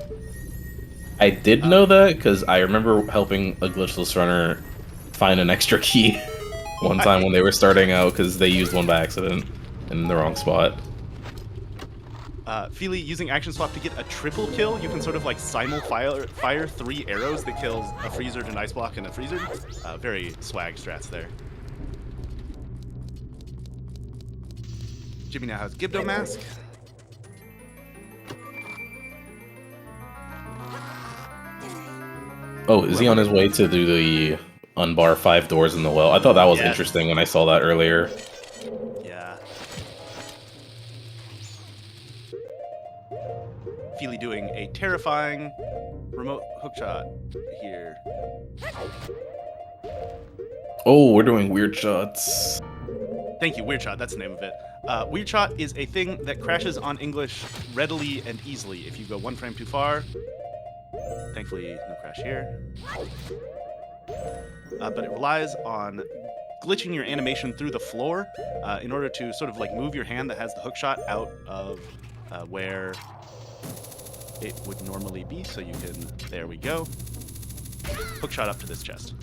I did know that, because I remember helping a glitchless runner find an extra key one time when they were starting out, because they used one by accident in the wrong spot. Feely using Action Swap to get a triple kill. You can sort of like fire 3 arrows that kills a freezer, an ice block, and a freezer. Very swag strats there. Jimmy now has Gibdo Mask. Oh, is he on his way to do the unbar 5 doors in the well? I thought that was Yeah. interesting when I saw that earlier. Yeah. Feely doing a terrifying remote hookshot here. Oh, we're doing weird shots. Thank you, Weird Shot, that's the name of it. Weird Shot is a thing that crashes on English readily and easily if you go 1 frame too far. Thankfully, no crash here. But it relies on glitching your animation through the floor in order to sort of like move your hand that has the hookshot out of where it would normally be. So you can, there we go. Hookshot up to this chest.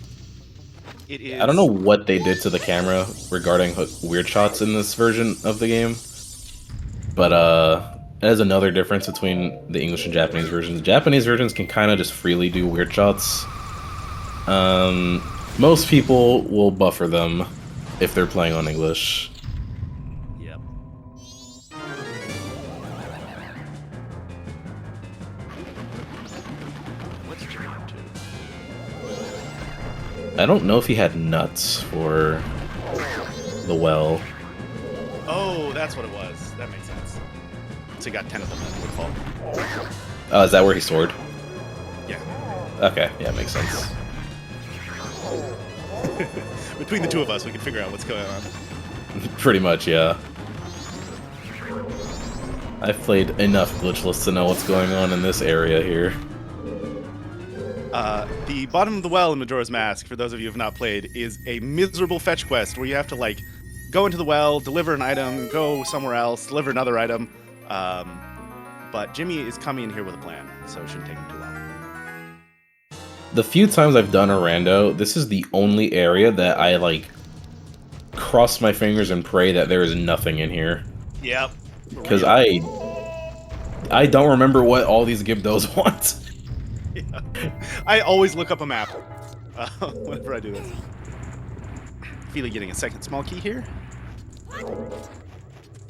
It is. I don't know what they did to the camera regarding weird shots in this version of the game, but it has another difference between the English and Japanese versions. Japanese versions can kind of just freely do weird shots. Most people will buffer them if they're playing on English. Yep. What's Jimmy up to? I don't know if he had nuts for the well. Oh, that's what it was. That makes sense. So you got 10 of them that would fall. Oh, is that where he soared? Yeah. Okay, yeah, makes sense. Between the two of us, we can figure out what's going on. Pretty much, yeah. I've played enough glitchless to know what's going on in this area here. The bottom of the well in Majora's Mask, for those of you who have not played, is a miserable fetch quest where you have to, like, go into the well, deliver an item, go somewhere else, deliver another item. But Jimmy is coming in here with a plan, so it shouldn't take him too long. The few times I've done a rando, this is the only area that I, like, cross my fingers and pray that there is nothing in here. Yep. Because I don't remember what all these Gibdos want. Yeah. I always look up a map whenever I do this. Feely getting a second small key here.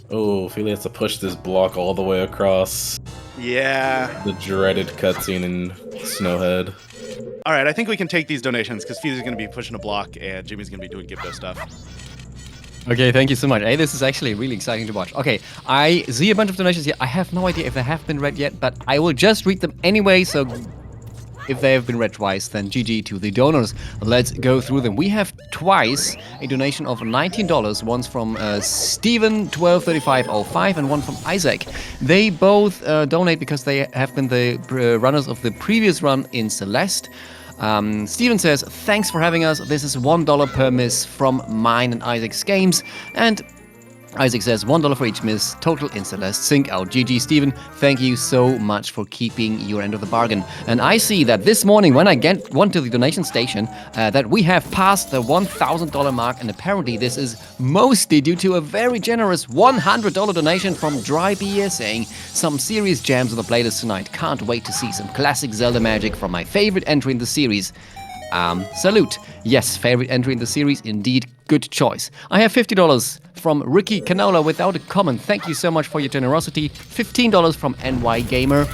Oh, Feely has to push this block all the way across. Yeah. The dreaded cutscene in Snowhead. All right, I think we can take these donations because Feely's going to be pushing a block and Jimmy's going to be doing Gibdo stuff. Okay, thank you so much. Hey, this is actually really exciting to watch. Okay, I see a bunch of donations here. I have no idea if they have been read yet, but I will just read them anyway. So if they have been read twice, then GG to the donors. Let's go through them. We have twice a donation of $19. One's from Steven 123505 and one from Isaac. They both donate because they have been the runners of the previous run in Celeste. Steven says, thanks for having us. This is $1 per miss from mine and Isaac's games. And Isaac says, $1 for each miss, total in Celeste. Sync out. GG, Steven. Thank you so much for keeping your end of the bargain. And I see that this morning when I went to the donation station, that we have passed the $1,000 mark. And apparently this is mostly due to a very generous $100 donation from Dry Beer saying, some serious jams on the playlist tonight. Can't wait to see some classic Zelda magic from my favorite entry in the series. Salute. Yes, favorite entry in the series, indeed. Good choice. I have $50 from Ricky Canola without a comment. Thank you so much for your generosity. $15 from NY Gamer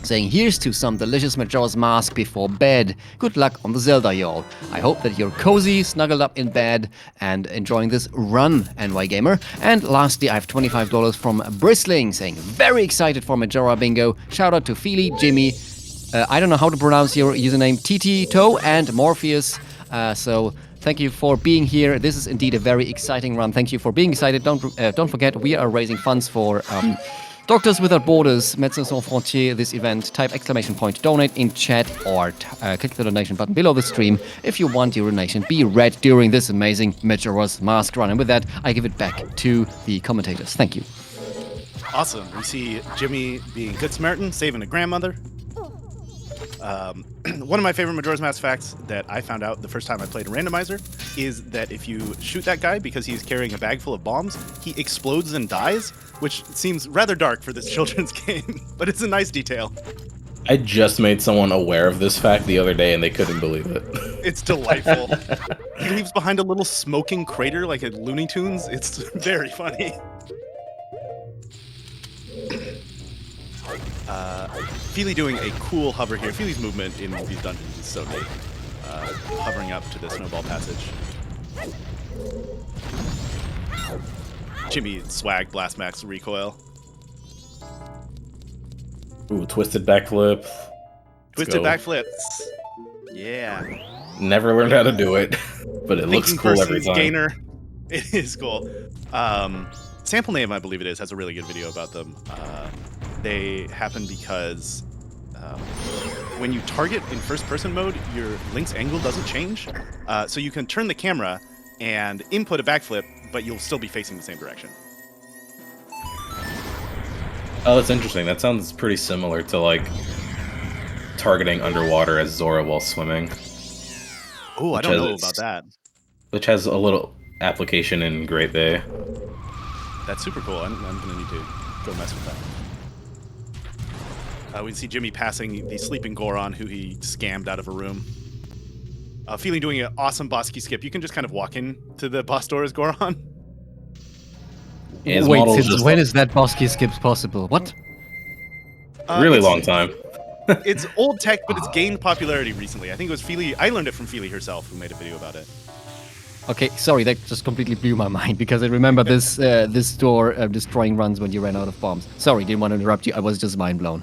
saying, here's to some delicious Majora's Mask before bed. Good luck on the Zelda, y'all. I hope that you're cozy, snuggled up in bed, and enjoying this run, NY Gamer. And lastly, I have $25 from Bristling saying, very excited for Majora Bingo. Shout out to Feely, Jimmy, I don't know how to pronounce your username, TT Toe, and Morpheus. So thank you for being here. This is indeed a very exciting run. Thank you for being excited. Don't forget, we are raising funds for Doctors Without Borders, Médecins Sans Frontières, this event. Type !donate in chat or click the donation button below the stream if you want your donation be read during this amazing Majora's Mask run. And with that, I give it back to the commentators. Thank you. Awesome. We see Jimmy being good Samaritan, saving a grandmother. One of my favorite Majora's Mask facts that I found out the first time I played a randomizer is that if you shoot that guy because he's carrying a bag full of bombs, he explodes and dies, which seems rather dark for this children's game, but it's a nice detail. I just made someone aware of this fact the other day and they couldn't believe it. It's delightful. He leaves behind a little smoking crater like a Looney Tunes. It's very funny. Feely doing a cool hover here. Feely's movement in these dungeons is so neat. Hovering up to the snowball passage. Jimmy swag blast max recoil. Ooh, twisted backflip. Twisted backflips. Yeah. Never learned how to do it, but it looks Thinking cool every versus time. Gainer. It is cool. Sample Name, I believe it is, has a really good video about them. They happen because when you target in first-person mode, your Link's angle doesn't change. So you can turn the camera and input a backflip, but you'll still be facing the same direction. Oh, that's interesting. That sounds pretty similar to, like, targeting underwater as Zora while swimming. Oh, I don't know about that. Which has a little application in Great Bay. That's super cool. I'm going to need to go mess with that. We can see Jimmy passing the sleeping Goron, who he scammed out of a room. Feeling doing an awesome boss key skip. You can just kind of walk in to the boss door as Goron. His Wait, model's since just when is that boss key skip possible? What? really long time. It's old tech, but it's gained popularity recently. I think it was Feely. I learned it from Feely herself, who made a video about it. Okay, sorry, that just completely blew my mind because I remember this this door destroying runs when you ran out of bombs. Sorry, didn't want to interrupt you. I was just mind blown.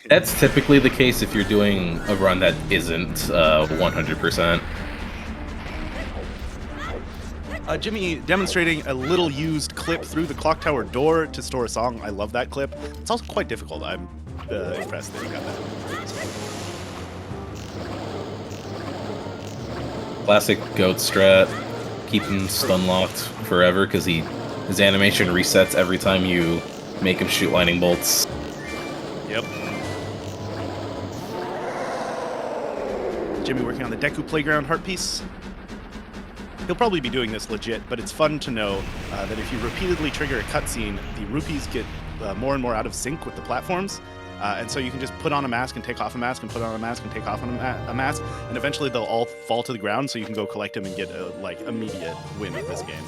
That's typically the case if you're doing a run that isn't 100%. Jimmy demonstrating a little used clip through the clock tower door to store a song. I love that clip. It's also quite difficult. I'm impressed that he got that. Classic goat strat. Keep him stun locked forever because his animation resets every time you make him shoot lightning bolts. Yep. Jimmy working on the Deku Playground heart piece. He'll probably be doing this legit, but it's fun to know that if you repeatedly trigger a cutscene, the rupees get more and more out of sync with the platforms. And so you can just put on a mask and take off a mask and put on a mask and take off a mask, and eventually they'll all fall to the ground so you can go collect them and get a immediate win of this game.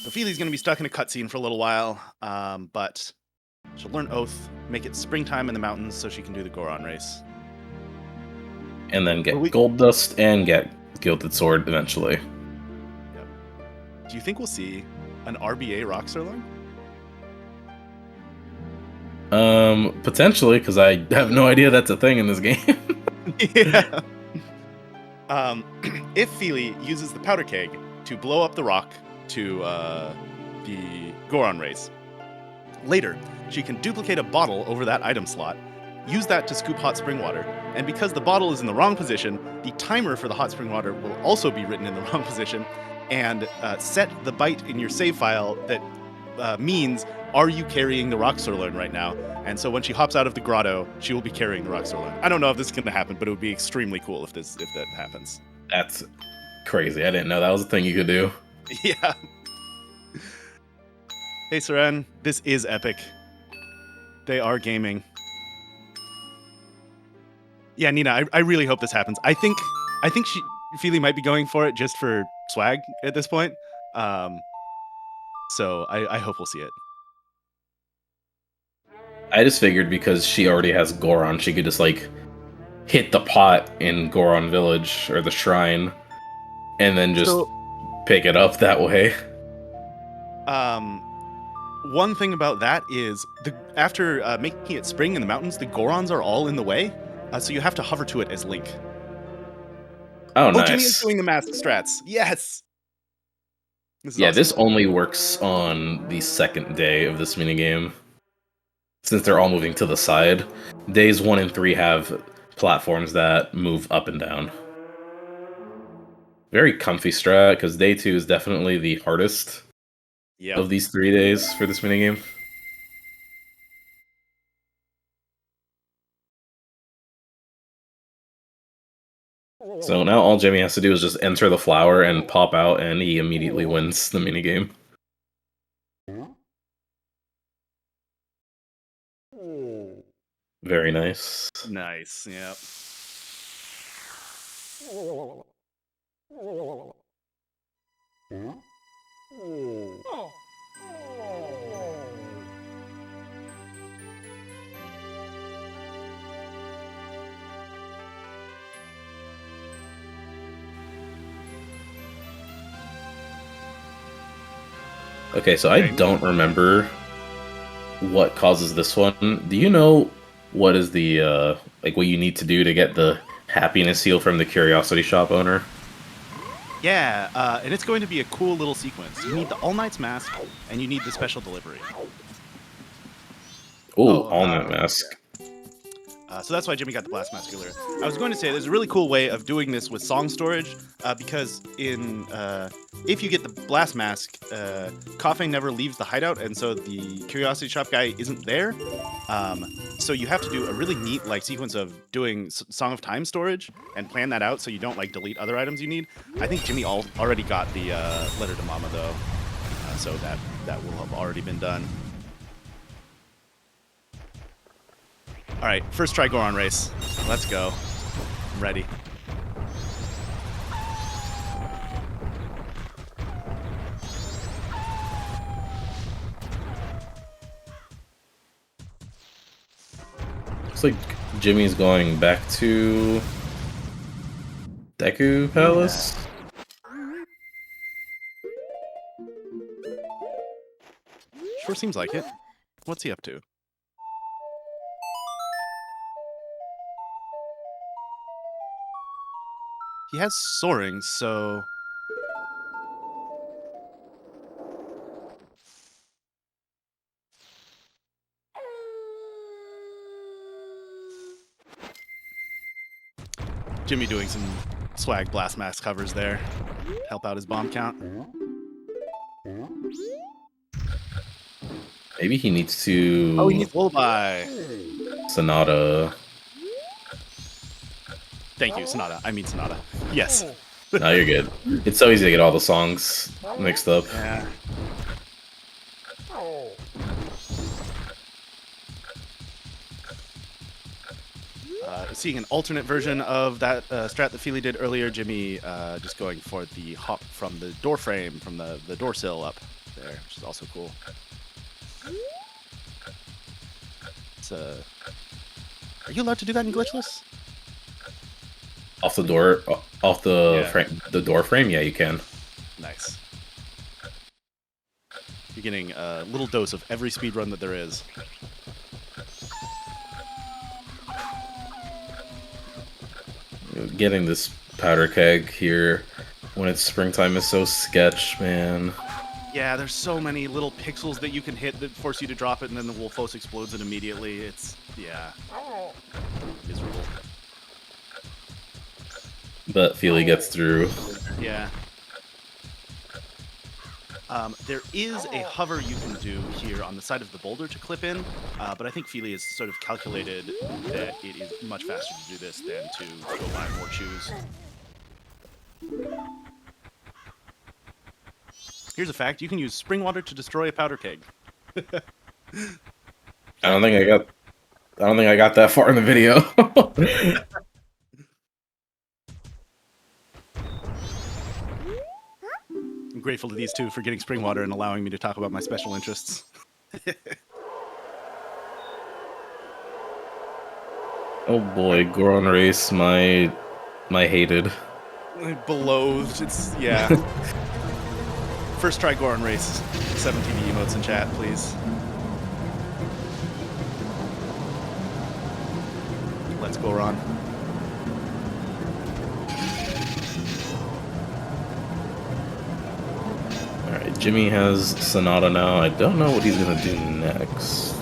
So Feely's going to be stuck in a cutscene for a little while, but she'll learn Oath, make it springtime in the mountains so she can do the Goron race. And then get Well, we- gold dust and get gilded sword eventually. Do you think we'll see an RBA rock sirloin? Potentially, because I have no idea that's a thing in this game. Yeah. If Feely uses the powder keg to blow up the rock to the Goron race, later she can duplicate a bottle over that item slot, use that to scoop hot spring water, and because the bottle is in the wrong position, the timer for the hot spring water will also be written in the wrong position, and set the byte in your save file that means, are you carrying the rock sirloin right now? And so when she hops out of the grotto, she will be carrying the rock sirloin. I don't know if this is going to happen, but it would be extremely cool if that happens. That's crazy. I didn't know that was a thing you could do. Yeah. Hey, Seren, this is epic. They are gaming. Yeah, Nina, I really hope this happens. I think Feely might be going for it just for swag at this point. So I hope we'll see it. I just figured because she already has Goron, she could just like hit the pot in Goron Village or the shrine, and then just pick it up that way. One thing about that is after making it spring in the mountains, the Gorons are all in the way, so you have to hover to it as Link. Oh, nice. Jimmie is doing the mask strats. Yes. This is Yeah, awesome. this only works on the second day of this minigame, since they're all moving to the side. Days 1 and 3 have platforms that move up and down. Very comfy strat, because day 2 is definitely the hardest of these 3 days for this minigame. So now all Jimmie has to do is just enter the flower and pop out, and he immediately wins the minigame. Very nice. Nice. Yep. Okay, so I don't remember what causes this one. Do you know what is the like what you need to do to get the happiness seal from the curiosity shop owner? Yeah, and it's going to be a cool little sequence. You need the All Knight's mask, and you need the special delivery. Ooh, Oh, all night mask. So that's why Jimmie got the blast mask earlier. I was going to say there's a really cool way of doing this with song storage, because if you get the blast mask, Coughing never leaves the hideout, and so the curiosity shop guy isn't there. So you have to do a really neat sequence of doing Song of Time storage and plan that out so you don't delete other items you need. I think Jimmie already got the Letter to Mama though, so that will have already been done. All right, first try Goron race. Let's go. I'm ready. Looks like Jimmie's going back to Deku Palace. Sure seems like it. What's he up to? He has soaring, so... Jimmie doing some swag blast mask covers there. Help out his bomb count. Maybe he needs to... Oh, he needs Lullaby. Sonata. Thank you, Sonata. I mean Sonata. Yes. No, you're good. It's so easy to get all the songs mixed up. Yeah. Seeing an alternate version of that strat that Feely did earlier, Jimmie just going for the hop from the door frame, from the door sill up there, which is also cool. Are you allowed to do that in glitchless? Off the door, off the Yeah. frame, the door frame. Yeah, you can. Nice. You're getting a little dose of every speedrun that there is. Getting this powder keg here when it's springtime is so sketch, man. Yeah, there's so many little pixels that you can hit that force you to drop it, and then the Wolfos explodes it immediately. It's, yeah, miserable. But Feely gets through. Yeah. There is a hover you can do here on the side of the boulder to clip in, but I think Feely has sort of calculated that it is much faster to do this than to go buy more shoes. Here's a fact: you can use spring water to destroy a powder keg. I don't think I got that far in the video. I'm grateful to these two for getting spring water and allowing me to talk about my special interests. Oh boy, Goron Race, my hated. Beloathed. It's, yeah. First try Goron Race. 7 TV emotes in chat, please. Let's go, Ron. Alright, Jimmy has Sonata now. I don't know what he's gonna do next.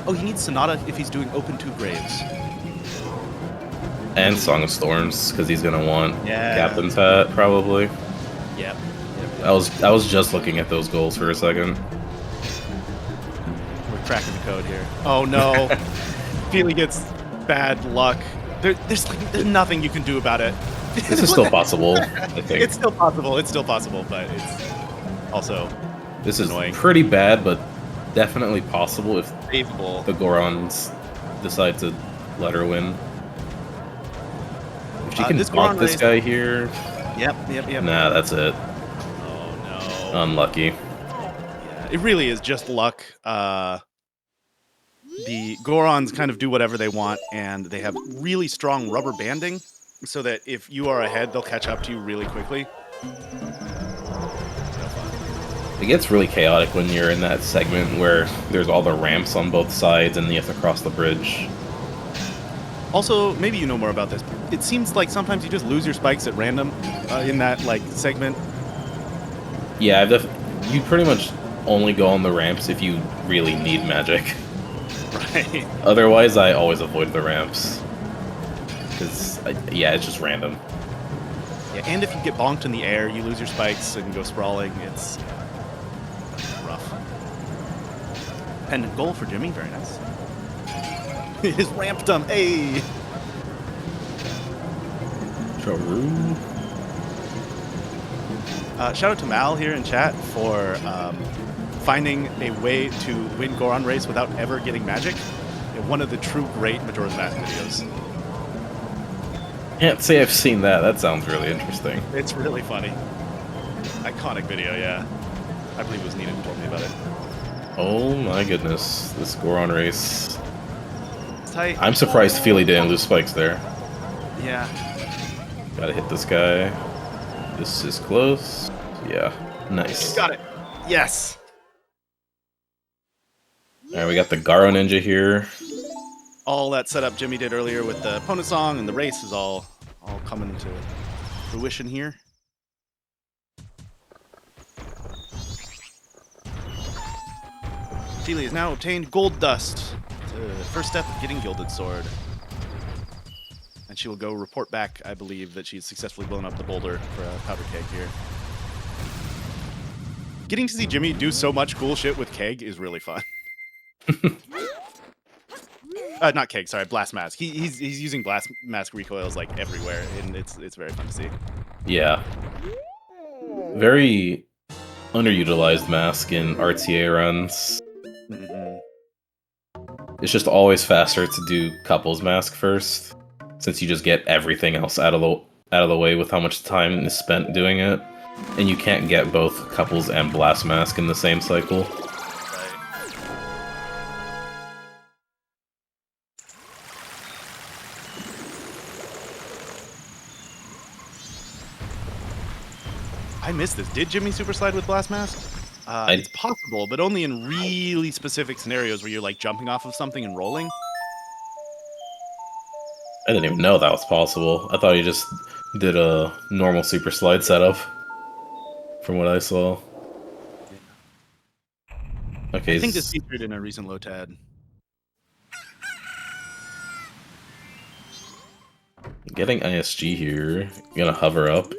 Oh, he needs Sonata if he's doing Open Two Graves. And Song of Storms, because he's gonna want Yeah. Captain's Hat, probably. Yep. I was just looking at those goals for a second. We're cracking the code here. Oh no. Feely gets bad luck. There's nothing you can do about it. This is still possible, I think. It's still possible. It's still possible, but it's also This is annoying. pretty bad, but definitely possible if Faithful. the Gorons decide to let her win. If she can this bonk Goron this race- guy here, Yep. nah, that's it. Oh no. Unlucky. Yeah, it really is just luck. The Gorons kind of do whatever they want, and they have really strong rubber banding, so that if you are ahead, they'll catch up to you really quickly. It gets really chaotic when you're in that segment where there's all the ramps on both sides and you have to cross the bridge. Also, maybe you know more about this. It seems like sometimes you just lose your spikes at random in that segment. Yeah, you pretty much only go on the ramps if you really need magic. Right. Otherwise, I always avoid the ramps. Because, yeah, it's just random. Yeah, and if you get bonked in the air, you lose your spikes and go sprawling. It's rough. Pendant goal for Jimmy. Very nice. His ramp dump. Hey! Charu. Shout out to Mal here in chat for finding a way to win Goron Race without ever getting magic. One of the true great Majora's Mask videos. Can't say I've seen that. That sounds really interesting. It's really funny. Iconic video, yeah. I believe it was Nina who told me about it. Oh my goodness. This Goron Race. It's tight. I'm surprised Feely didn't lose spikes there. Yeah. Gotta hit this guy. This is close. Yeah. Nice. Got it. Yes. Alright, we got the Garo Ninja here. All that setup Jimmy did earlier with the opponent song and the race is all coming to fruition here. Feely has now obtained gold dust. The first step of getting Gilded Sword. And she will go report back, I believe, that she's successfully blown up the boulder for a powder keg here. Getting to see Jimmy do so much cool shit with keg is really fun. Not keg, sorry, blast mask. He's using blast mask recoils like everywhere, and it's very fun to see. Yeah. Very underutilized mask in RTA runs. Mm-hmm. It's just always faster to do Couple's Mask first, since you just get everything else out of the way with how much time is spent doing it, and you can't get both Couples and Blast Mask in the same cycle. I missed this. Did Jimmy super slide with Blast Mask? It's possible, but only in really specific scenarios where you're like jumping off of something and rolling. I didn't even know that was possible. I thought he just did a normal super slide setup, from what I saw. Okay, I think this featured in a recent Lotad. Getting ISG here. You're gonna hover up.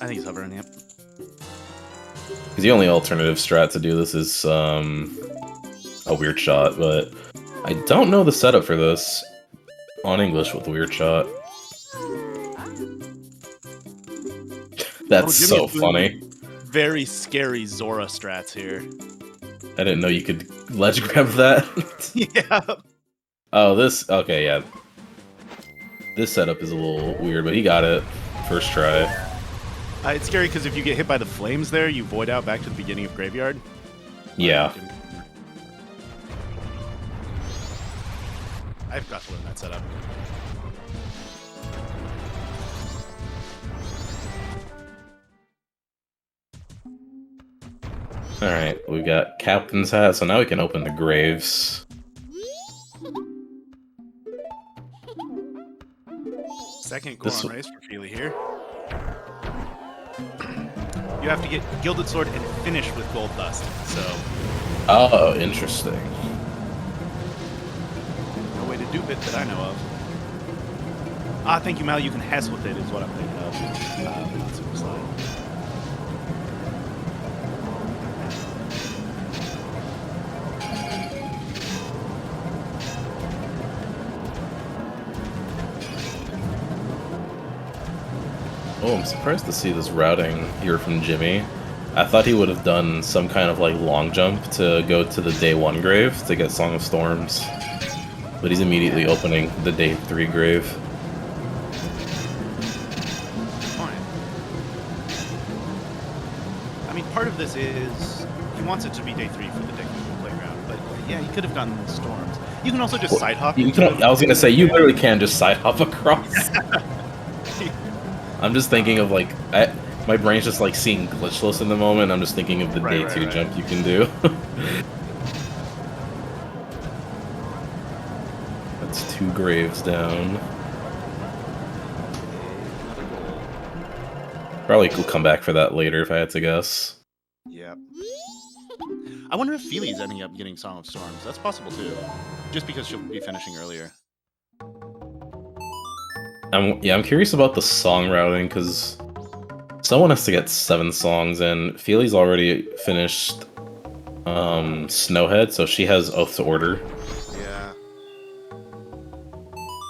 I think he's hovering, yep. Because the only alternative strat to do this is a weird shot, but I don't know the setup for this on English with weird shot. That's so funny. Very scary Zora strats here. I didn't know you could ledge grab that. Yeah. Oh, this... Okay, yeah. This setup is a little weird, but he got it. First try. It's scary because if you get hit by the flames there, you void out back to the beginning of Graveyard. Yeah. I've got to learn that setup. Alright, we got Captain's Hat, so now we can open the graves. Second Goron race for Feely here. You have to get Gilded Sword and finish with Gold Dust, so... Oh, interesting. No way to dupe it that I know of. Ah, thank you, Mal. You can Hess with it, is what I'm thinking of. Not Super Slide. Oh, I'm surprised to see this routing here from Jimmy. I thought he would have done some kind of like long jump to go to the day 1 grave to get Song of Storms. But he's immediately opening the day 3 grave. Fine. I mean, part of this is he wants it to be day 3 for the Dick Playground, but yeah, he could have done Storms. You can also just side hop. I was gonna say, you literally can just side hop across. I'm just thinking of like, my brain's just like seeing glitchless in the moment. I'm just thinking of the day 2 jump you can do. That's 2 graves down. Probably could come back for that later if I had to guess. Yeah. I wonder if Feely's ending up getting Song of Storms. That's possible too. Just because she'll be finishing earlier. I'm curious about the song routing, because someone has to get 7 songs, and Feely's already finished Snowhead, so she has Oath to Order. Yeah.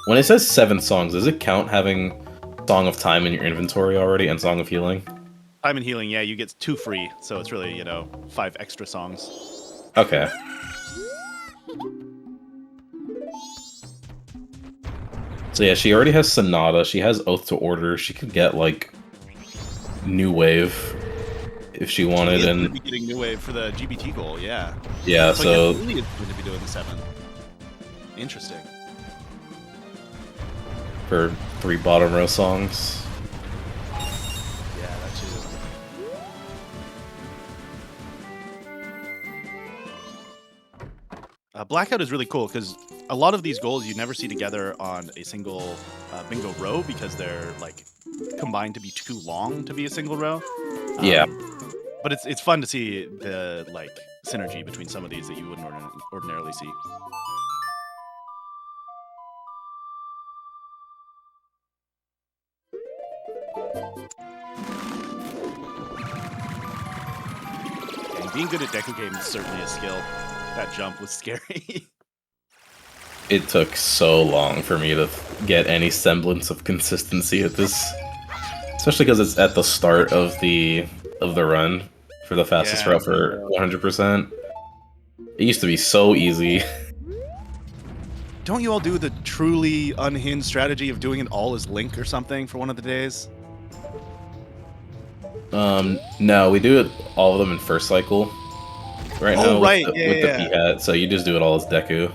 When it says 7 songs, does it count having Song of Time in your inventory already and Song of Healing? Time and Healing, yeah, you get 2 free, so it's really, 5 extra songs. Okay. So yeah, she already has Sonata, she has Oath to Order, she could get, like, New Wave if she wanted, She is and... going to be getting New Wave for the GBT goal, yeah. Yeah, so... Yeah, Feely is going to be doing the 7. Interesting. For 3 bottom row songs. Yeah, that too. Blackout is really cool because a lot of these goals you never see together on a single bingo row because they're like combined to be too long to be a single row. Yeah. But it's fun to see the like synergy between some of these that you wouldn't ordinarily see. And being good at Deku games is certainly a skill. That jump was scary. It took so long for me to get any semblance of consistency at this, especially because it's at the start of the run for the fastest route for 100%. It used to be so easy. don't you all do the truly unhinged strategy of doing it all as Link or something for one of the days? No, we do it all of them in first cycle. Right now right. with the P-hat, so you just do it all as Deku.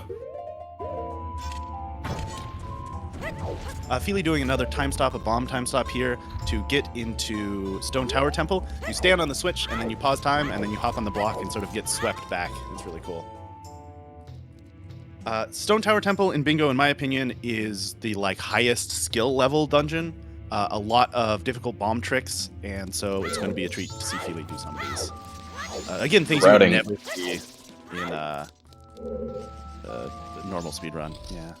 Feely doing another time stop, a bomb time stop here to get into Stone Tower Temple. You stand on the switch, and then you pause time, and then you hop on the block and sort of get swept back. It's really cool. Stone Tower Temple in Bingo, in my opinion, is the highest skill level dungeon. A lot of difficult bomb tricks, and so it's going to be a treat to see Feely do some of these. Again, things you would never see in the normal speedrun. Yeah.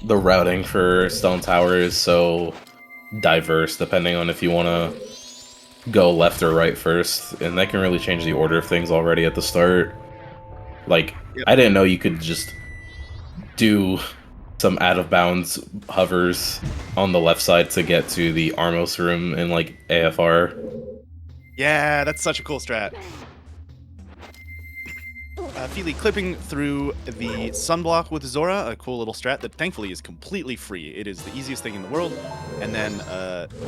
The routing for Stone Tower is so diverse, depending on if you want to go left or right first, and that can really change the order of things already at the start. Like, Yep. I didn't know you could just do some out-of-bounds hovers on the left side to get to the Armos room in, AFR. Yeah, that's such a cool strat. Feely clipping through the sunblock with Zora, a cool little strat that thankfully is completely free. It is the easiest thing in the world. And then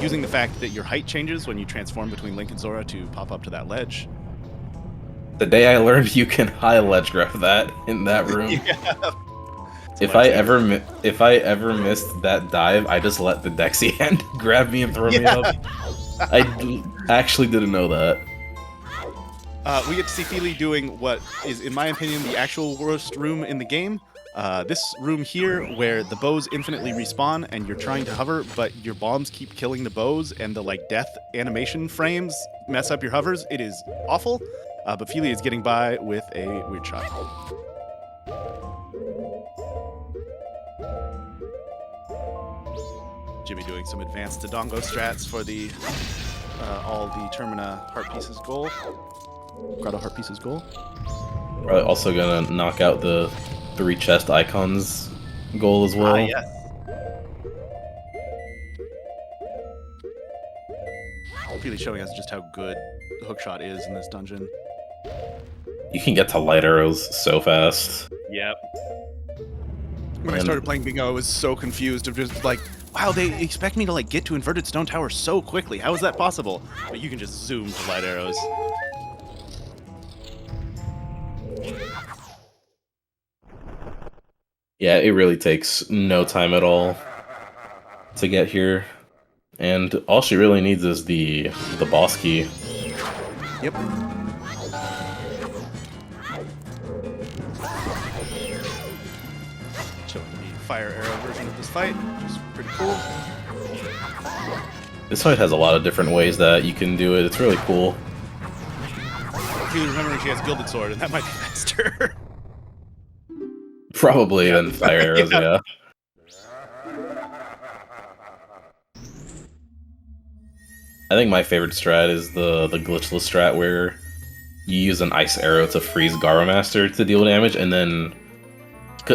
using the fact that your height changes when you transform between Link and Zora to pop up to that ledge. The day I learned you can high ledge grab that in that room. Yeah. If I ever missed that dive, I just let the Dexy hand grab me and throw me up. I actually didn't know that. We get to see Feely doing what is, in my opinion, the actual worst room in the game. This room here, where the bows infinitely respawn and you're trying to hover, but your bombs keep killing the bows and the death animation frames mess up your hovers. It is awful, but Feely is getting by with a weird shot. Jimmie doing some advanced Dodongo strats for the all the Termina heart pieces goal. Grotto heart pieces goal. Probably also gonna knock out the 3 chest icons goal as well. Yes. Really showing us just how good the hookshot is in this dungeon. You can get to light arrows so fast. Yep. When I started playing Bingo, I was so confused of just wow, they expect me to get to inverted stone tower so quickly. How is that possible? But you can just zoom to light arrows. Yeah, it really takes no time at all to get here. And all she really needs is the boss key. Yep. Showing the fire arrow version of this fight, which is pretty cool. This fight has a lot of different ways that you can do it. It's really cool. Really remembering she has Gilded Sword, and that might be faster. Probably than fire arrows, yeah. I think my favorite strat is the glitchless strat where you use an ice arrow to freeze Garo Master to deal damage, and then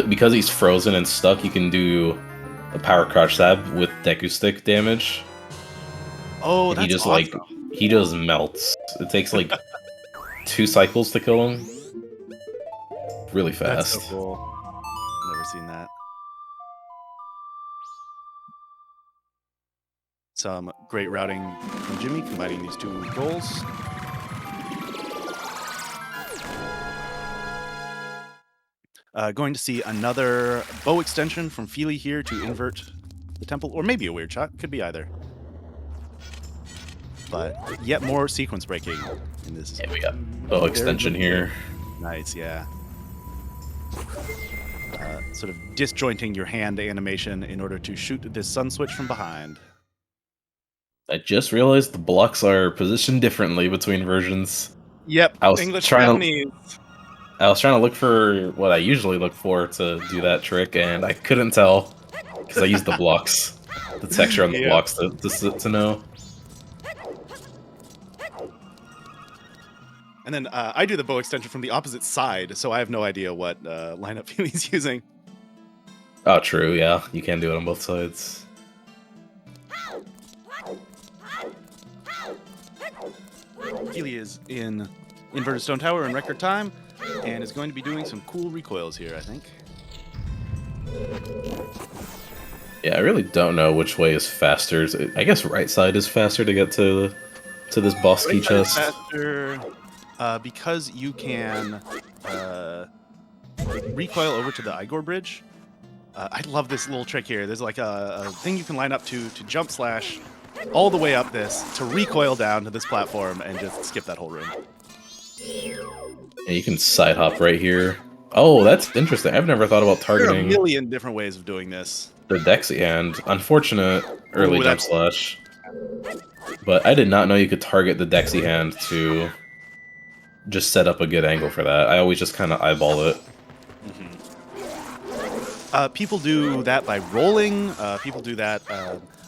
because he's frozen and stuck, you can do a power crouch stab with Deku Stick damage. Oh, and that's he just awesome. he just melts. It takes 2 cycles to kill him. Really fast. That's so cool. Never seen that. Some great routing from Jimmie, combining these 2 goals. Going to see another bow extension from Feely here to invert the temple, or maybe a weird shot. Could be either. But yet more sequence breaking in this. Yeah, we got bow extension here. Nice, yeah. Sort of disjointing your hand animation in order to shoot this sun switch from behind. I just realized the blocks are positioned differently between versions. Yep, I was English trying Japanese. I was trying to look for what I usually look for to do that trick, and I couldn't tell because I used the blocks, the texture on the blocks to know. And then I do the bow extension from the opposite side, so I have no idea what lineup Feely's using. Oh, true, yeah. You can do it on both sides. Feely is in Inverted Stone Tower in record time, and is going to be doing some cool recoils here, I think. Yeah, I really don't know which way is faster. I guess right side is faster to get to this boss key Right side is chest. faster, because you can recoil over to the Igor bridge. I love this little trick here. There's like a thing you can line up to jump slash all the way up this to recoil down to this platform and just skip that whole room. Yeah, you can side hop right here. Oh, that's interesting. I've never thought about There are a targeting million different ways of doing this. the Dexy hand. Unfortunate early Ooh, jump that's- slash. But I did not know you could target the Dexy hand to just set up a good angle for that. I always just kind of eyeball it. People do that by rolling. People do that.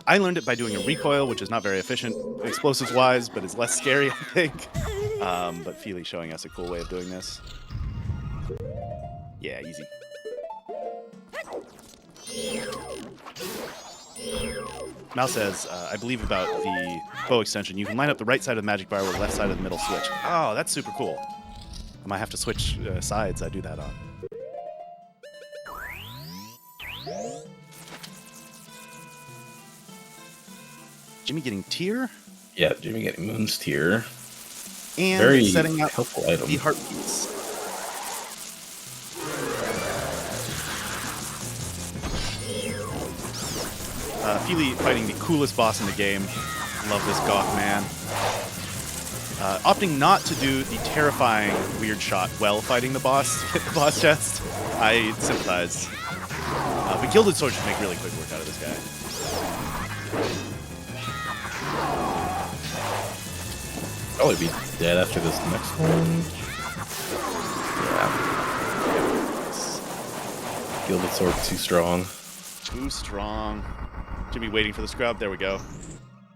I learned it by doing a recoil, which is not very efficient explosives-wise, but is less scary, I think. But Feely showing us a cool way of doing this. Yeah, easy. Mal says, I believe about the bow extension. You can line up the right side of the magic bar with the left side of the middle switch. Oh, that's super cool. I might have to switch sides I do that on. Jimmy getting tier Yeah, Jimmy getting Moon's tier. and Very setting up helpful item. the heartbeats. Feely fighting the coolest boss in the game. Love this Goth man. Opting not to do the terrifying weird shot while fighting the boss, hit the boss chest. I sympathize. But Gilded Sword should make really quick work out of this guy. Probably be dead after this next one. Yeah. Gilded Sword too strong. Too strong. Jimmy waiting for the scrub. There we go.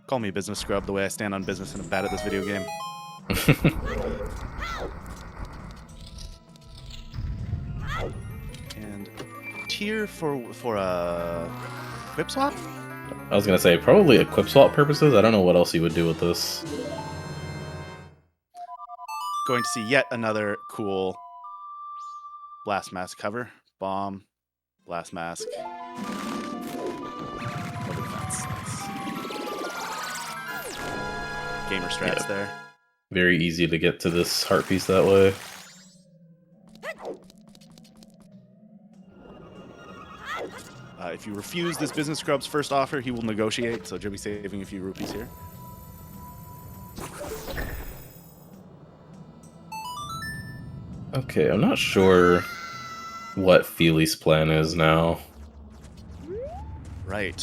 Call me a business scrub the way I stand on business and I'm bad at this video game. And tier for a whip swap? I was gonna say probably equip swap purposes. I don't know what else you would do with this. Going to see yet another cool blast mask cover. Bomb, blast mask. Over the fence. Nice. Gamer strats there. Very easy to get to this heart piece that way. If you refuse this business scrub's first offer, he will negotiate. So Jimmy's saving a few rupees here. Okay, I'm not sure what Feely's plan is now. Right.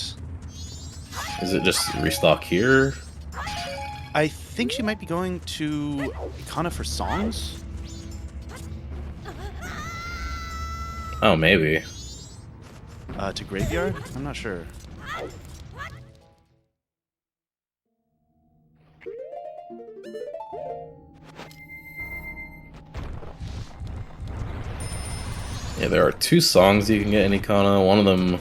Is it just restock here? I think she might be going to Ikana for songs. Oh, maybe. To Graveyard? I'm not sure. Yeah, there are two songs you can get in Ikana. One of them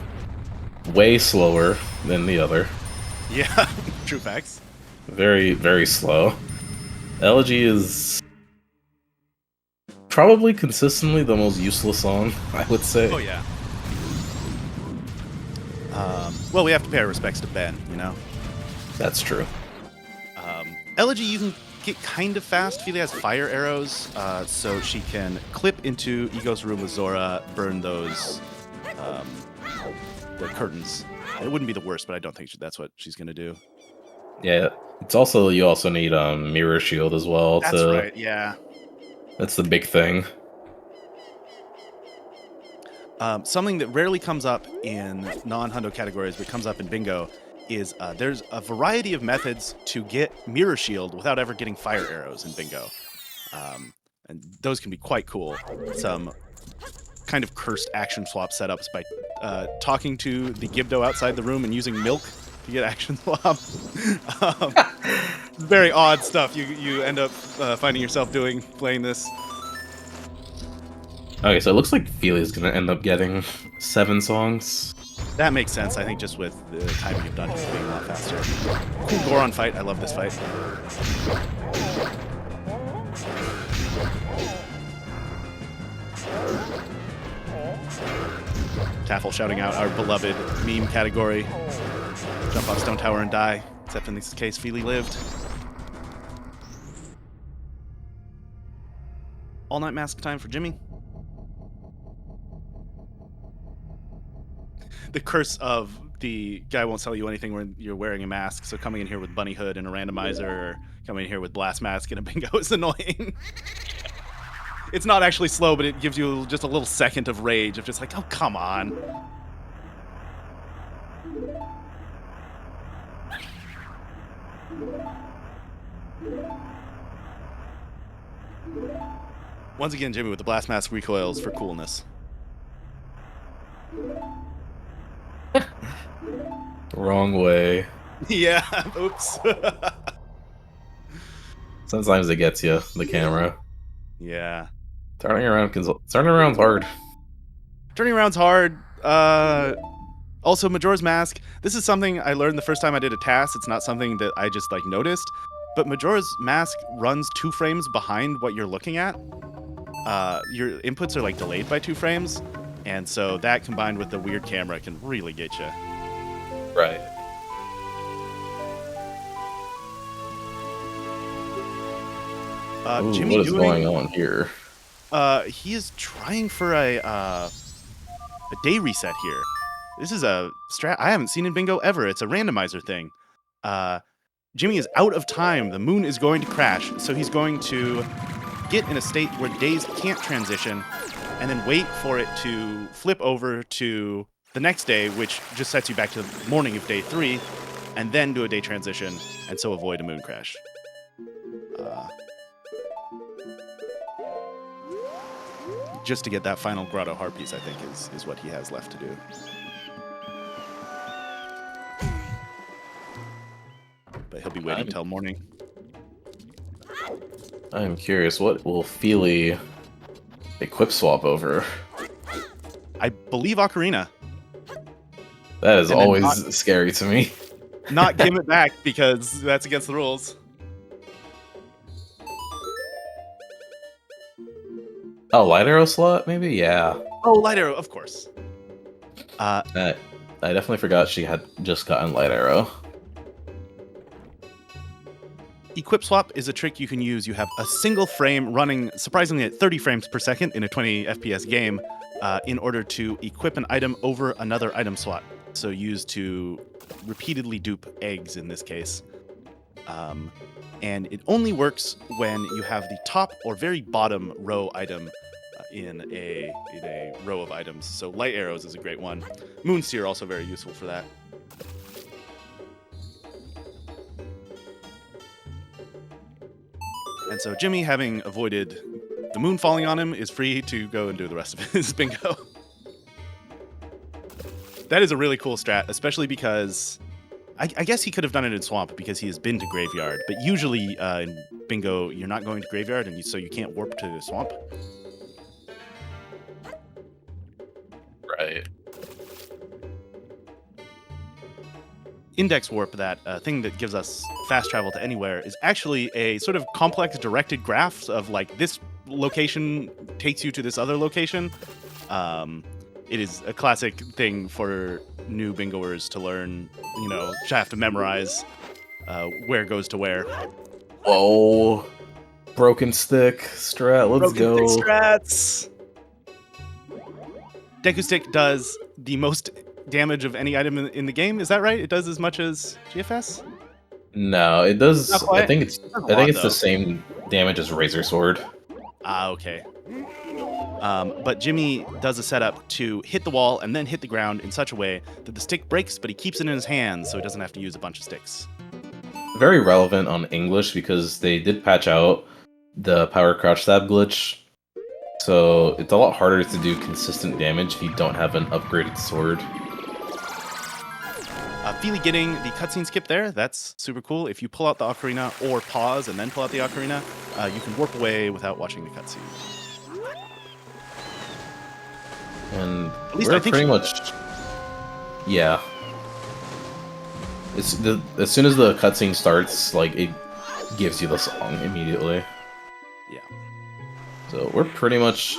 way slower than the other. Yeah, true facts. Very, very slow. Elegy is probably consistently the most useless song, I would say. Oh, yeah. Well, we have to pay our respects to Ben, you know? That's true. Elegy you can get kind of fast. Feely has fire arrows, so she can clip into Ego's room with Zora, burn those, the curtains. It wouldn't be the worst, but I don't think that's what she's going to do. Yeah, it's also, you also need Mirror Shield as well. That's right, yeah. That's the big thing. Something that rarely comes up in non-hundo categories, but comes up in bingo, is there's a variety of methods to get Mirror Shield without ever getting fire arrows in bingo. And those can be quite cool. Some kind of cursed action swap setups by talking to the Gibdo outside the room and using milk to get action swap. Very odd stuff you end up finding yourself doing playing this. Okay, so it looks like Feely's gonna end up getting 7 songs. That makes sense, I think, just with the timing of dungeons being a lot faster. Cool Goron fight. I love this fight. Taffel shouting out our beloved meme category. Jump off Stone Tower and die. Except in this case, Feely lived. All night mask time for Jimmy. The curse of the guy won't sell you anything when you're wearing a mask, so coming in here with Bunny Hood and a randomizer, or coming in here with Blast Mask and a bingo is annoying. It's not actually slow, but it gives you just a little second of rage of just like, oh, come on. Once again, Jimmy with the Blast Mask recoils for coolness. Wrong way. Yeah, oops. Sometimes it gets you, the camera. Yeah. Turning around's hard. Turning around's hard. Also, Majora's Mask. This is something I learned the first time I did a task. It's not something that I just like noticed. But Majora's Mask runs 2 frames behind what you're looking at. Your inputs are like delayed by 2 frames. And so that combined with the weird camera can really get you. Right. Ooh, Jimmy what is going on here? He is trying for a day reset here. This is a strat I haven't seen in Bingo ever. It's a randomizer thing. Jimmy is out of time. The moon is going to crash, so he's going to get in a state where days can't transition, and then wait for it to flip over to the next day, which just sets you back to the morning of day 3, and then do a day transition, and so avoid a moon crash. Just to get that final Grotto Heart piece, I think, is what he has left to do. But he'll be waiting till morning. I am curious, what will Feely equip swap over? I believe Ocarina. That is And then always scary to me. Not give it back, because that's against the rules. Oh, light arrow slot, maybe? Yeah. Oh, Light Arrow, of course. I definitely forgot she had just gotten light arrow. Equip swap is a trick you can use. You have a single frame running surprisingly at 30 frames per second in a 20 FPS game in order to equip an item over another item slot. So used to repeatedly dupe eggs in this case. And it only works when you have the top or very bottom row item in a row of items. So light arrows is a great one. Moonseer also very useful for that. And so Jimmy, having avoided the moon falling on him, is free to go and do the rest of his bingo. That is a really cool strat, especially because I guess he could have done it in Swamp because he has been to Graveyard, but usually in Bingo, you're not going to Graveyard, and so you can't warp to Swamp. Right. Index Warp, that thing that gives us fast travel to anywhere, is actually a sort of complex directed graph of like this location takes you to this other location. It is a classic thing for new bingoers to learn, you know, to have to memorize where goes to where. Whoa. Broken stick strat, let's go. Broken stick strats! Deku Stick does the most damage of any item in the game, is that right? It does as much as GFS? No, it does. Not quite. I think it's the same damage as Razor Sword. Ah, okay. But Jimmy does a setup to hit the wall and then hit the ground in such a way that the stick breaks, but he keeps it in his hands so he doesn't have to use a bunch of sticks. Very relevant on English because they did patch out the power crouch stab glitch. So it's a lot harder to do consistent damage if you don't have an upgraded sword. Feely getting the cutscene skip there, that's super cool. If you pull out the ocarina or pause and then pull out the ocarina, you can warp away without watching the cutscene. And At least we're I think pretty much... Yeah. As soon as the cutscene starts, like, it gives you the song immediately. Yeah. So we're pretty much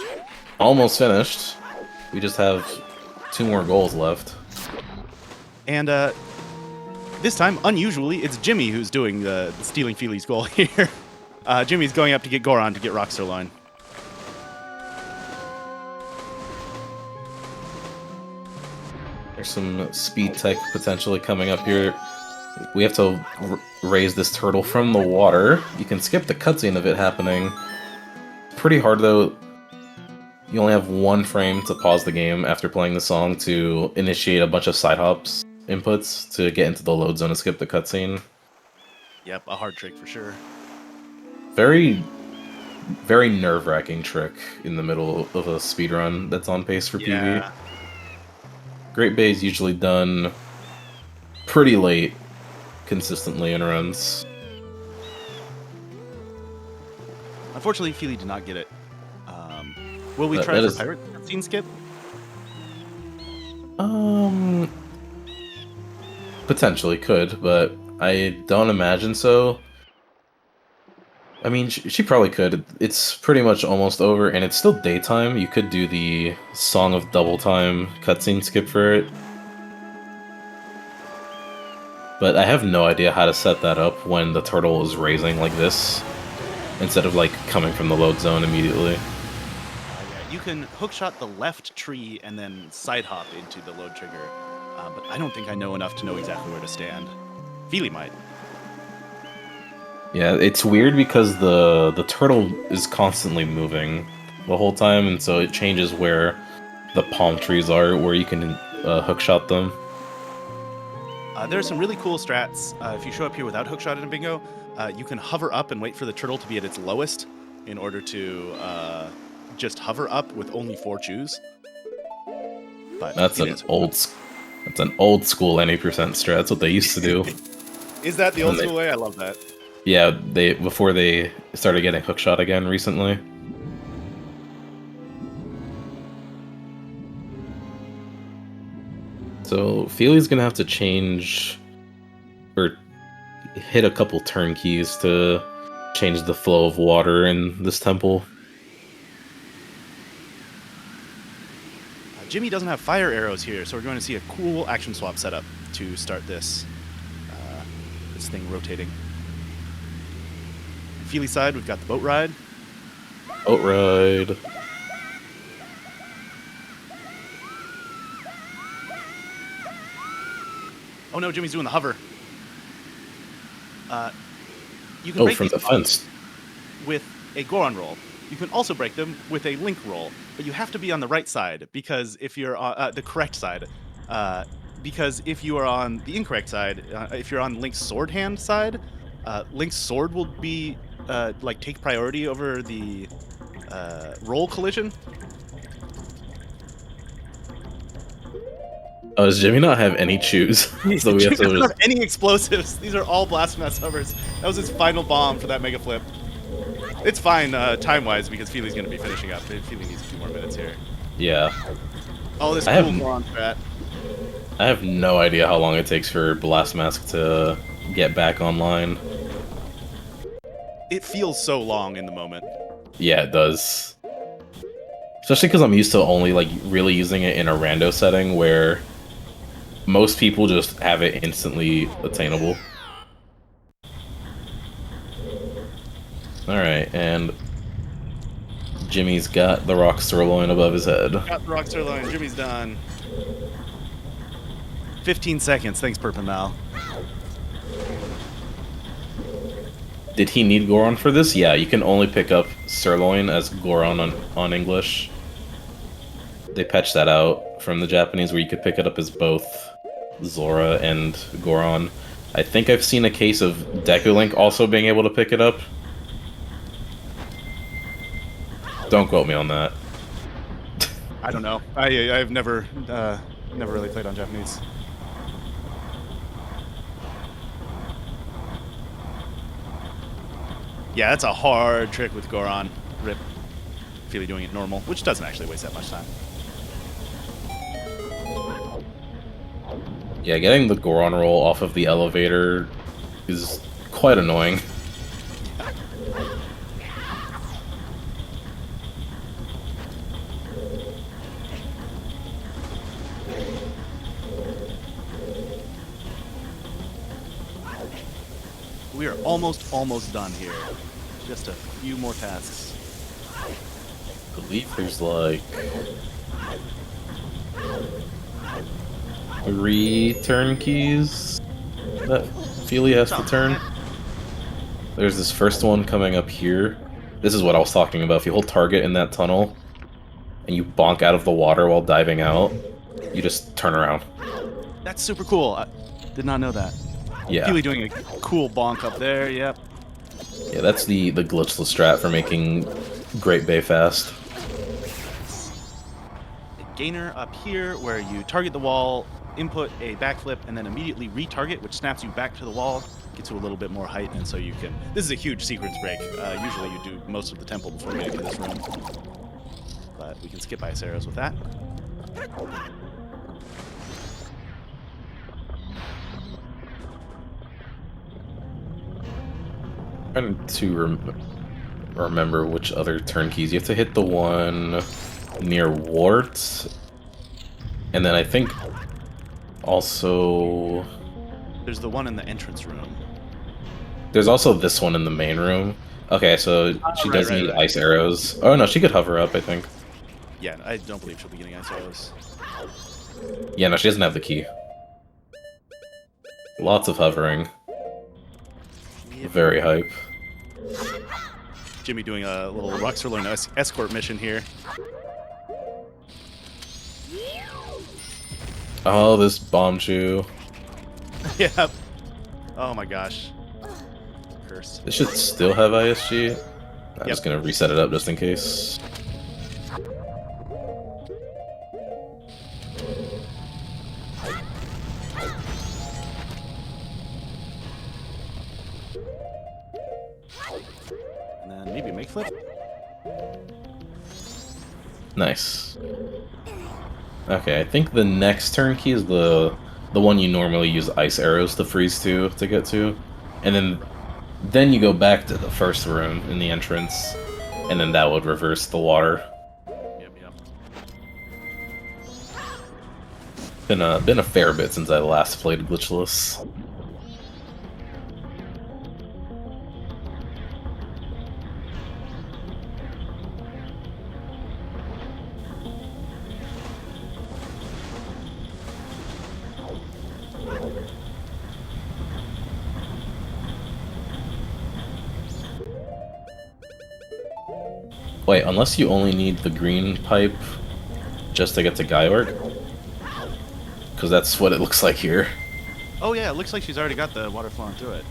almost finished. We just have 2 more goals left. And this time, unusually, it's Jimmy who's doing the stealing Feely's goal here. Jimmy's going up to get Goron to get Rock Sirloin. There's some speed tech potentially coming up here. We have to raise this turtle from the water. You can skip the cutscene of it happening. Pretty hard though. You only have 1 frame to pause the game after playing the song to initiate a bunch of side hops inputs to get into the load zone and skip the cutscene. Yep, a hard trick for sure. Very, very nerve-wracking trick in the middle of a speedrun that's on pace for PB. Great Bay is usually done pretty late, consistently in runs. Unfortunately, Feely did not get it. Will we try for pirate cutscene skip? Potentially could, but I don't imagine so. I mean, she probably could. It's pretty much almost over, and it's still daytime. You could do the Song of Double Time cutscene skip for it. But I have no idea how to set that up when the turtle is raising like this, instead of like coming from the load zone immediately. Yeah, you can hookshot the left tree and then side hop into the load trigger, but I don't think I know enough to know exactly where to stand. Feely might. Yeah, it's weird because the turtle is constantly moving the whole time, and so it changes where the palm trees are, where you can hookshot them. There are some really cool strats. If you show up here without hookshot in a bingo, you can hover up and wait for the turtle to be at its lowest in order to just hover up with only 4 chews. But That's an old school any percent strat. That's what they used to do. Is that the old school way? I love that. Yeah, before they started getting hookshot again recently. So Feely's gonna have to change or hit a couple turnkeys to change the flow of water in this temple. Jimmy doesn't have fire arrows here, so we're going to see a cool action swap setup to start this this thing rotating. Feely side, we've got the boat ride. Boat ride. Oh no, Jimmy's doing the hover. You can break from these the fence. with a Goron roll. You can also break them with a Link roll, but you have to be on the right side because if you're on the correct side, because if you are on the incorrect side, if you're on Link's sword hand side, Link's sword will be like take priority over the roll collision. Oh, does Jimmy not have any chews? So we have Jimmy doesn't to. have any explosives. These are all blasphemous hovers. That was his final bomb for that mega flip. It's fine time-wise because Feely's going to be finishing up. Feely needs a few more minutes here. Yeah. Oh, this I cool have- Goron strat. I have no idea how long it takes for Blast Mask to get back online. It feels so long in the moment. Yeah, it does. Especially because I'm used to only like really using it in a rando setting where most people just have it instantly attainable. Alright, and Jimmy's got the rock sirloin above his head. Got the rock sirloin. Jimmy's done. 15 seconds. Thanks, Perpimal. Did he need Goron for this? Yeah, you can only pick up sirloin as Goron on English. They patched that out from the Japanese where you could pick it up as both Zora and Goron. I think I've seen a case of Deku-Link also being able to pick it up. Don't quote me on that. I don't know. I've never really played on Japanese. Yeah, that's a hard trick with Goron. Rip. Feely doing it normal, which doesn't actually waste that much time. Yeah, getting the Goron roll off of the elevator is quite annoying. we are almost done here. Just a few more tasks. I believe there's like 3 turn keys that Feely has to turn. There's this first one coming up here. This is what I was talking about. If you hold target in that tunnel and you bonk out of the water while diving out, you just turn around. That's super cool. I did not know that. Yeah. Feely doing a cool bonk up there. Yep. Yeah, that's the glitchless strat for making Great Bay fast. A gainer up here where you target the wall, input a backflip, and then immediately retarget, which snaps you back to the wall, gets you a little bit more height, and so you can... This is a huge sequence break. Usually you do most of the temple before getting to this room. But we can skip ice arrows with that. Trying to remember which other turn keys. You have to hit the one near Wart, and then I think also There's the one in the entrance room. there's also this one in the main room. Okay, so she does need ice arrows. Oh no, she could hover up, I think. Yeah, I don't believe she'll be getting ice arrows. Yeah, no, she doesn't have the key. Lots of hovering. Very hype. Jimmy doing a little Roxerlone escort mission here. Oh, this bomb chew. Yep. Oh my gosh. Cursed. This should still have ISG. I'm just gonna reset it up just in case. And then maybe make flip. Nice. Okay, I think the next turn key is the one you normally use ice arrows to freeze to get to, and then you go back to the first room in the entrance, and then that would reverse the water. Yep. Been a fair bit since I last played glitchless. Wait, unless you only need the green pipe just to get to Georg? Because that's what it looks like here. Oh yeah, it looks like she's already got the water flowing through it.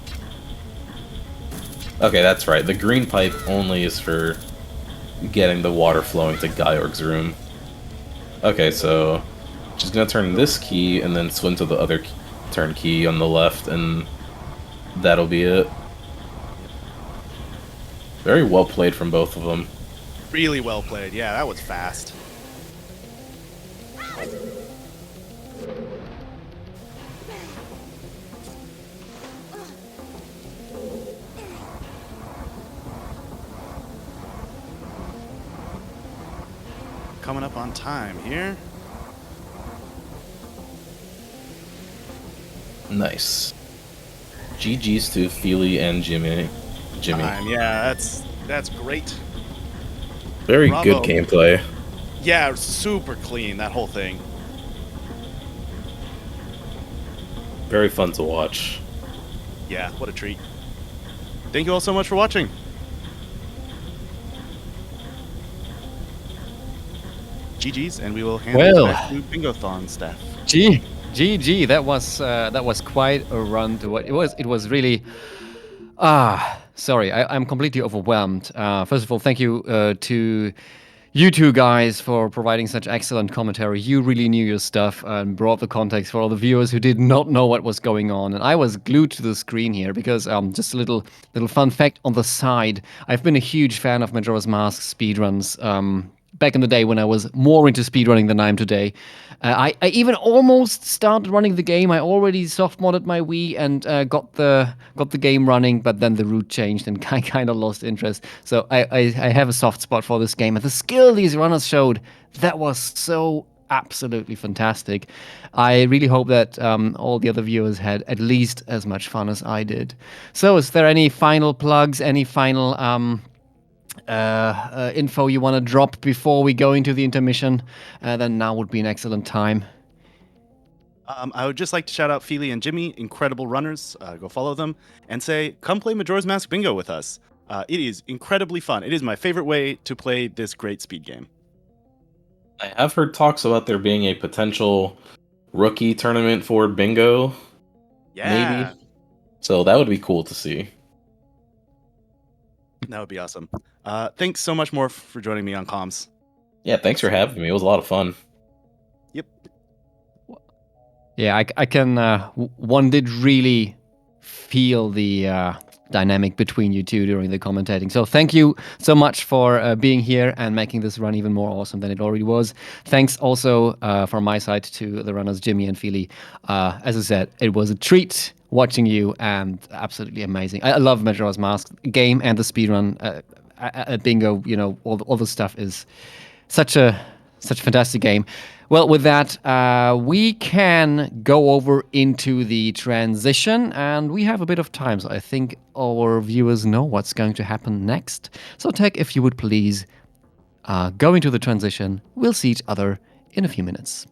Okay, that's right. The green pipe only is for getting the water flowing to Georg's room. Okay, so she's gonna turn this key and then swim to the other turn key on the left, and that'll be it. Very well played from both of them. Really well played. Yeah, that was fast. Coming up on time here. Nice. GG's to Feely and Jimmy. Time. Yeah, that's great. Very Bravo. good gameplay. Yeah, super clean, that whole thing. Very fun to watch. Yeah, what a treat. Thank you all so much for watching. GG's, and we will hand it back to Bingothon staff. GG, that was quite a run to what it was really sorry, I'm completely overwhelmed. First of all, thank you to you two guys for providing such excellent commentary. You really knew your stuff and brought the context for all the viewers who did not know what was going on. And I was glued to the screen here because just a little fun fact on the side. I've been a huge fan of Majora's Mask speedruns. Back in the day when I was more into speedrunning than I am today. I even almost started running the game. I already soft-modded my Wii and got the game running, but then the route changed and I kind of lost interest. So I have a soft spot for this game. And the skill these runners showed, that was so absolutely fantastic. I really hope that all the other viewers had at least as much fun as I did. So, is there any final plugs, any final info you want to drop before we go into the intermission? Then now would be an excellent time. I would just like to shout out Feely and Jimmy, incredible runners. Go follow them and say, come play Majora's Mask Bingo with us. It is incredibly fun. It is my favorite way to play this great speed game. I have heard talks about there being a potential rookie tournament for Bingo, Yeah, maybe. So that would be cool to see. that would be awesome. Thanks so much more for joining me on comms. Yeah, thanks for having me. It was a lot of fun. Yep. Yeah, I can. One did really feel the dynamic between you two during the commentating. So thank you so much for being here and making this run even more awesome than it already was. Thanks also from my side to the runners Jimmy and Feely. As I said, it was a treat watching you and absolutely amazing. I love Majora's Mask game and the speedrun. Bingo, you know, all the stuff is such a fantastic game. Well, with that, we can go over into the transition, and we have a bit of time, so I think our viewers know what's going to happen next. So, Tech, if you would please go into the transition. We'll see each other in a few minutes.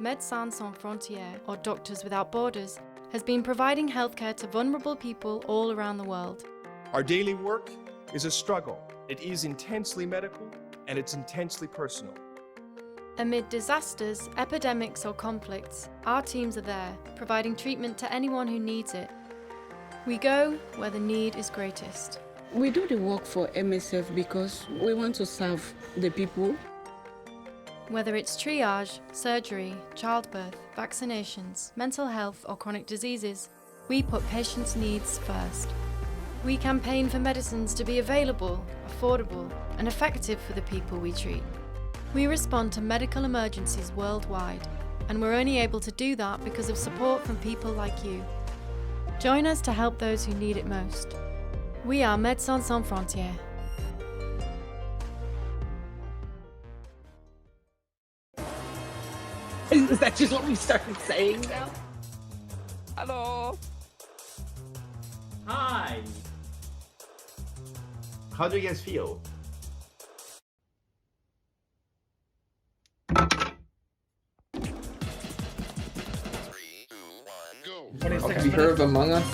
Médecins Sans Frontières, or Doctors Without Borders, has been providing healthcare to vulnerable people all around the world. Our daily work is a struggle. It is intensely medical and it's intensely personal. Amid disasters, epidemics, or conflicts, our teams are there, providing treatment to anyone who needs it. We go where the need is greatest. We do the work for MSF because we want to serve the people. Whether it's triage, surgery, childbirth, vaccinations, mental health, or chronic diseases, we put patients' needs first. We campaign for medicines to be available, affordable, and effective for the people we treat. We respond to medical emergencies worldwide, and we're only able to do that because of support from people like you. Join us to help those who need it most. We are Médecins Sans Frontières. Is that just what we started saying now? Hello. Hi. How do you guys feel? Have you heard of Among Us?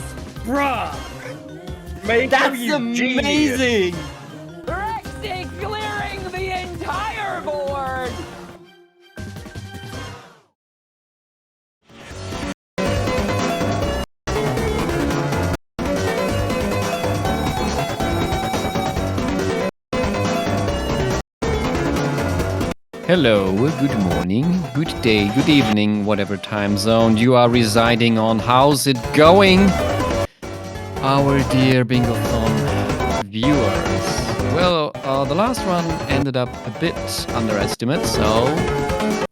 Bruh! That's amazing! Rexy clearing the entire board! Hello, good morning, good day, good evening, whatever time zone you are residing on. How's it going? Our dear Bingothon viewers. Well, the last run ended up a bit underestimate, so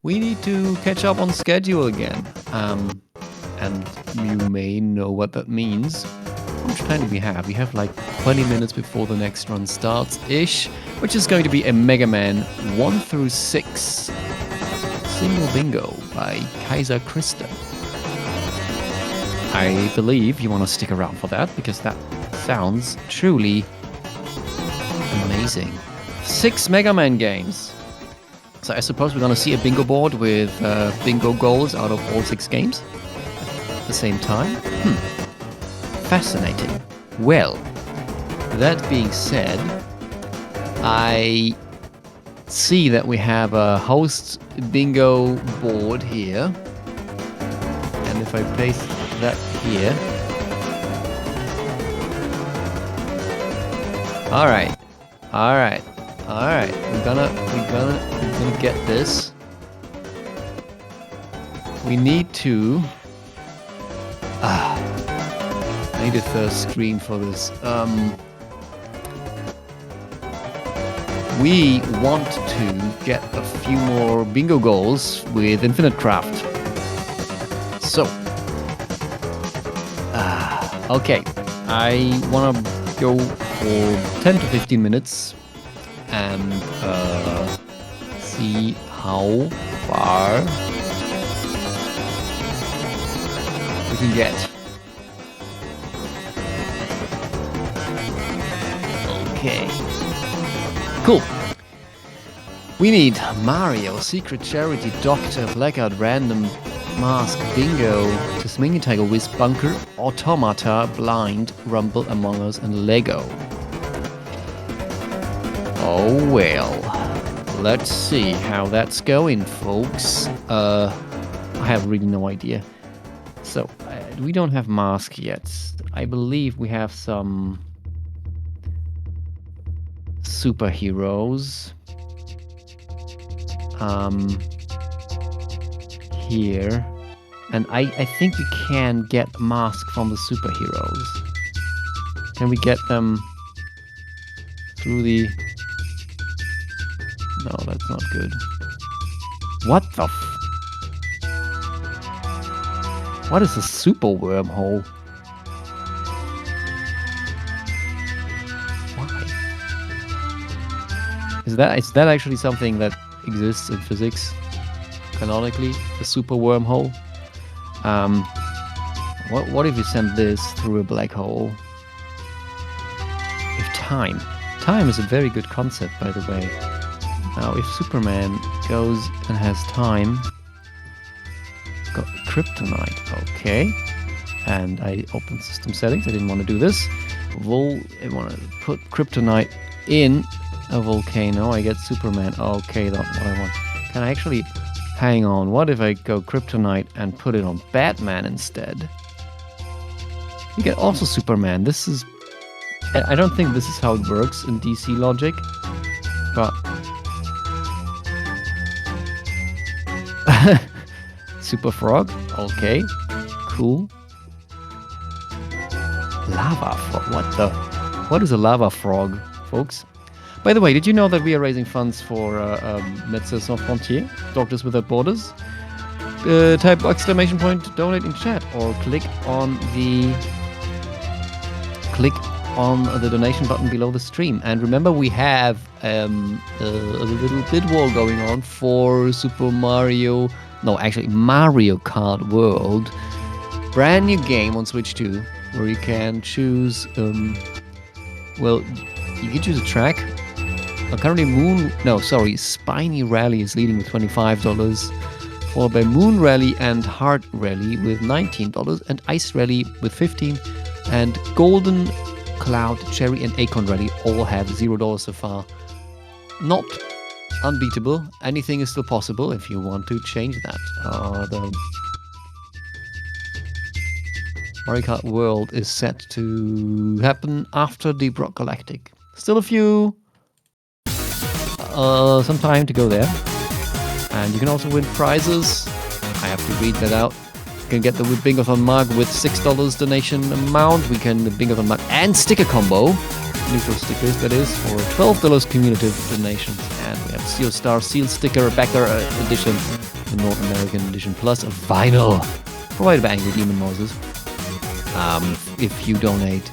we need to catch up on schedule again. And you may know what that means. How much time do we have? We have like 20 minutes before the next run starts-ish, which is going to be a Mega Man 1 through 6 single bingo by Kaiser Krista. I believe you want to stick around for that, because that sounds truly amazing. 6 Mega Man games. So I suppose we're going to see a bingo board with bingo goals out of all 6 games at the same time. Fascinating. Well, that being said, I see that we have a host bingo board here. And if I place that here. Alright. We're gonna get this. We need to I need a third screen for this. We want to get a few more bingo goals with Infinite Craft. So, okay, I want to go for 10 to 15 minutes and see how far we can get. Okay. Cool. We need Mario, Secret Charity, Doctor, Blackout, Random, Mask, Bingo, Tasmanian Tiger, Whiz, Bunker, Automata, Blind, Rumble, Among Us, and Lego. Oh well. Let's see how that's going, folks. I have really no idea. So, we don't have Mask yet. I believe we have some superheroes here, and I think we can get Mask from the superheroes. Can we get them through the... No, that's not good. What the What is a super wormhole? Is that actually something that exists in physics? Canonically, a super wormhole? What if we send this through a black hole? If time is a very good concept, by the way. Now, if Superman goes and has time, got kryptonite, okay. And I opened system settings. I didn't want to do this. I want to put kryptonite in a volcano. I get Superman. Okay, that's what I want. Can I actually... Hang on, what if I go kryptonite and put it on Batman instead? You get also Superman. This is I don't think this is how it works in DC logic, but Super Frog, okay, cool. Lava frog, what is a lava frog, folks? By the way, did you know that we are raising funds for Médecins Sans Frontières, Doctors Without Borders? Type exclamation point donate in chat or click on the donation button below the stream. And remember, we have a little bid war going on for Mario Kart World. Brand new game on Switch 2 where you can choose, you can choose a track. Currently Spiny Rally is leading with $25, followed by Moon Rally and Heart Rally with $19, and Ice Rally with $15, and Golden Cloud, Cherry, and Acorn Rally all have $0 so far. Not unbeatable. Anything is still possible if you want to change that. The Mario Kart World is set to happen after Deep Rock Galactic. Still a few... some time to go there. And you can also win prizes. I have to read that out. You can get the Bingothon mug with $6 donation amount. We can the Bingothon mug and sticker combo. Neutral stickers, that is, for $12 cumulative donations. And we have Seal Star Seal Sticker Backer Edition, the North American edition, plus a vinyl provided by Angry Demon Moses. If you donate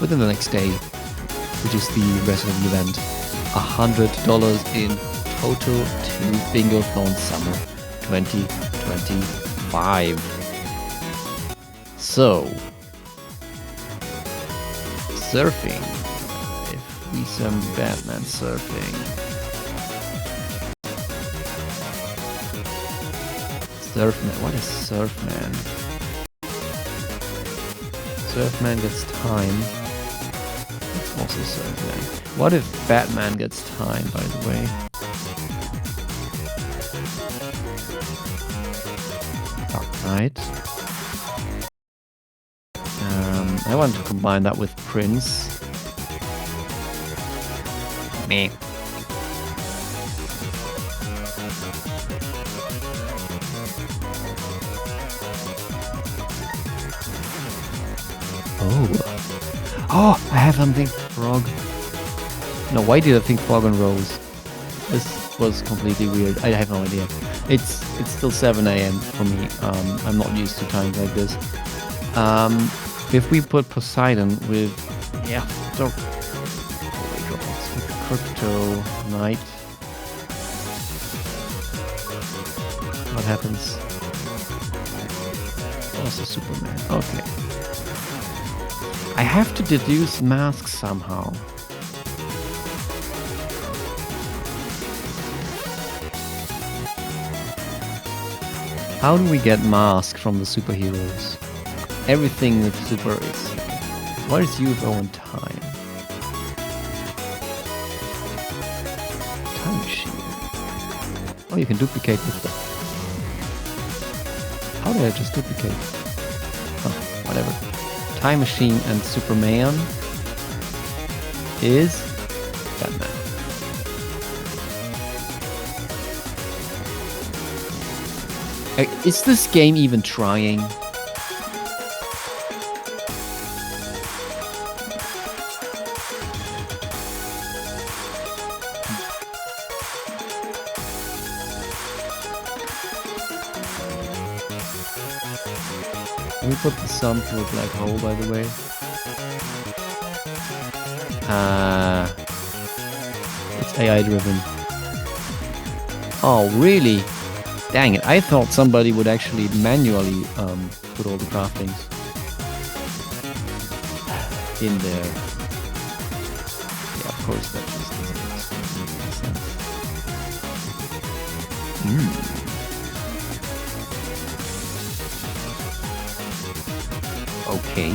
within the next day, which is the rest of the event, $100 in total to Bingothon Summer 2025. So, surfing. If we some Batman surfing. Surfman. What is Surfman? Surfman gets time. It's also Surfman. What if Batman gets time, by the way? Dark Knight. I want to combine that with Prince. Meh. Oh, I have something. Frog. No, why did I think Frog and Rose? This was completely weird. I have no idea. It's still 7 a.m. for me. I'm not used to times like this. If we put Poseidon with Crypto Knight, what happens? Also Superman. Okay. I have to deduce masks somehow. How do we get masks from the superheroes? Everything with super is... What is UFO and time? Time machine. Oh, you can duplicate with that. How did I just duplicate? Oh, whatever. Time Machine and Superman is Batman. Is this game even trying? Can we put the sun through a black hole, by the way? It's AI driven. Oh, really? Dang it, I thought somebody would actually manually put all the craftings in there. Yeah, of course, that just doesn't make sense. Okay.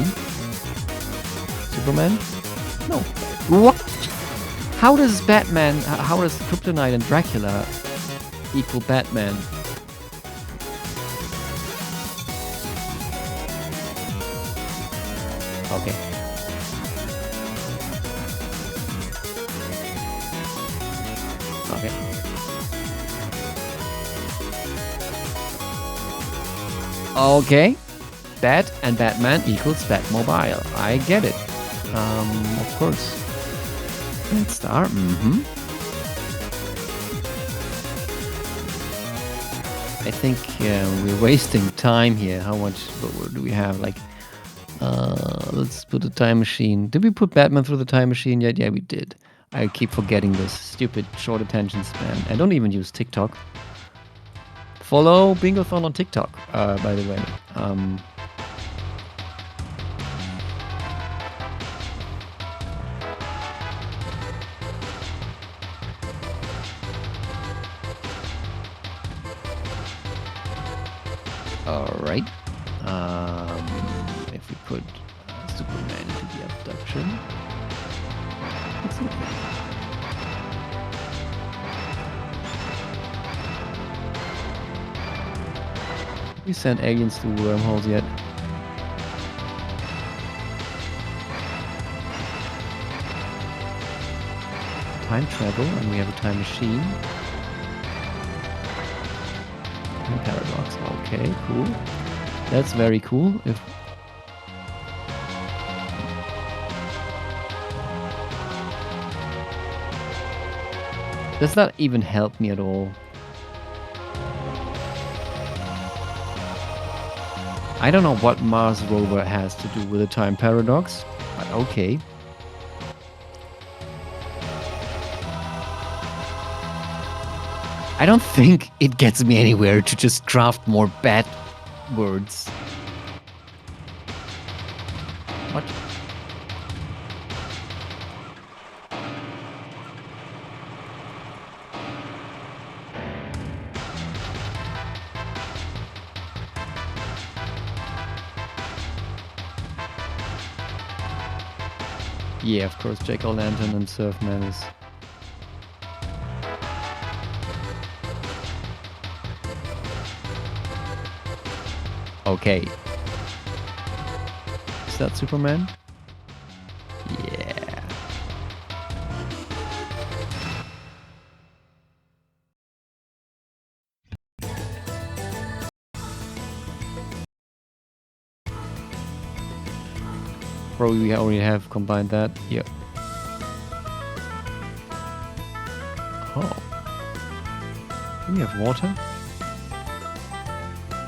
Superman? No. What? How does Batman, how does Kryptonite and Dracula equal Batman? Okay. Okay. Okay. Bat and Batman equals Batmobile. I get it. Of course. Let's start. I think we're wasting time here. How much do we have? Like, let's put the time machine. Did we put Batman through the time machine yet? Yeah, we did. I keep forgetting this stupid short attention span. I don't even use TikTok. Follow Bingothon on TikTok, by the way. Alright. If we put Superman into the abduction. Let's see. We sent aliens to wormholes yet? Time travel, and we have a time machine. Time paradox. Okay, cool. That's very cool. Does that even help me at all? I don't know what Mars rover has to do with a time paradox, but okay. I don't think it gets me anywhere to just craft more bad words. What? Yeah, of course, Jack-o'-lantern and Surfman is... Okay. Is that Superman? Yeah. Probably we already have combined that. Yep. Oh. Do we have water?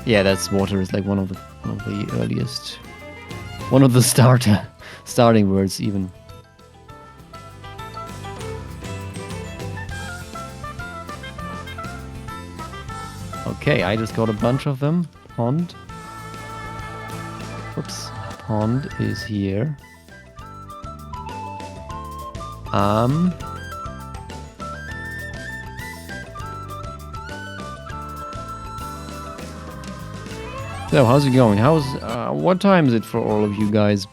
Yeah, that's water is like one of the earliest, one of the starting words even. Okay, I just got a bunch of them. Pond. Whoops. Pond is here. So, how's it going? What time is it for all of you guys?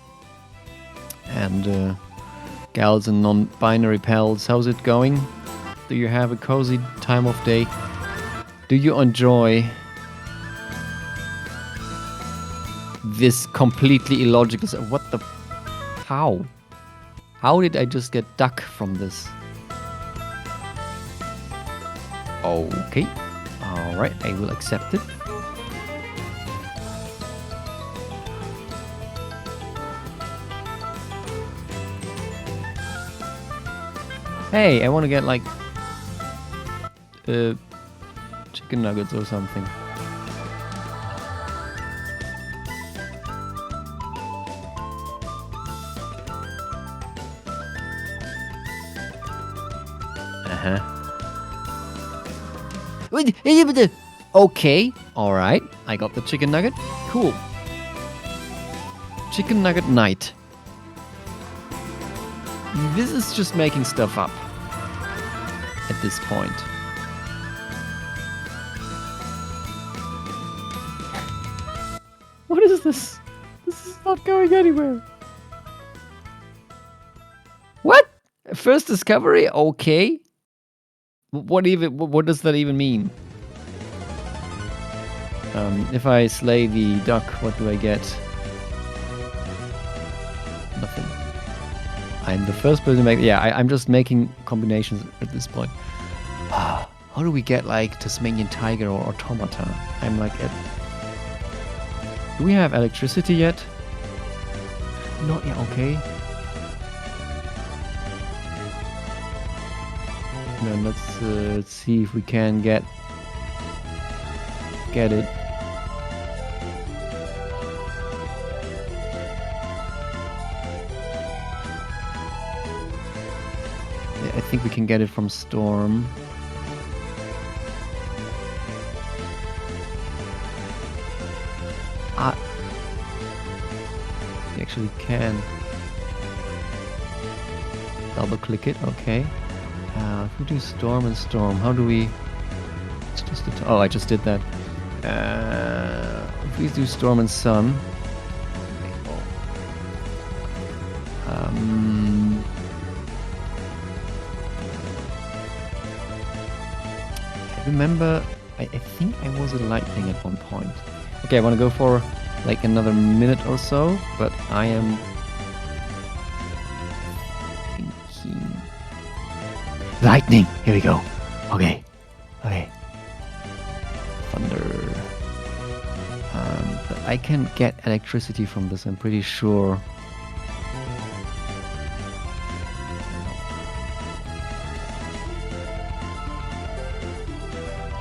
And gals and non-binary pals, how's it going? Do you have a cozy time of day? Do you enjoy this completely illogical... What the... How? How did I just get duck from this? Okay. Alright, I will accept it. Hey, I want to get like chicken nuggets or something. Okay, alright. I got the chicken nugget. Cool. Chicken nugget night. This is just making stuff up at this point. What is this? This is not going anywhere. What? First discovery? Okay. What does that even mean? If I slay the duck, what do I get? Nothing. I'm the first person to make... Yeah, I'm just making combinations at this point. How do we get like Tasmanian Tiger or Automata? I'm like at... Do we have electricity yet? Not yet, okay. Then let's see if we can get it. Yeah, I think we can get it from Storm. We actually can double click it. Okay. If we do Storm and Storm, how do we... It's just oh, I just did that. If we do Storm and Sun... I remember... I think I was a Lightning at one point. Okay, I want to go for like another minute or so, but I am... Lightning! Here we go. Okay. Thunder. But I can get electricity from this, I'm pretty sure.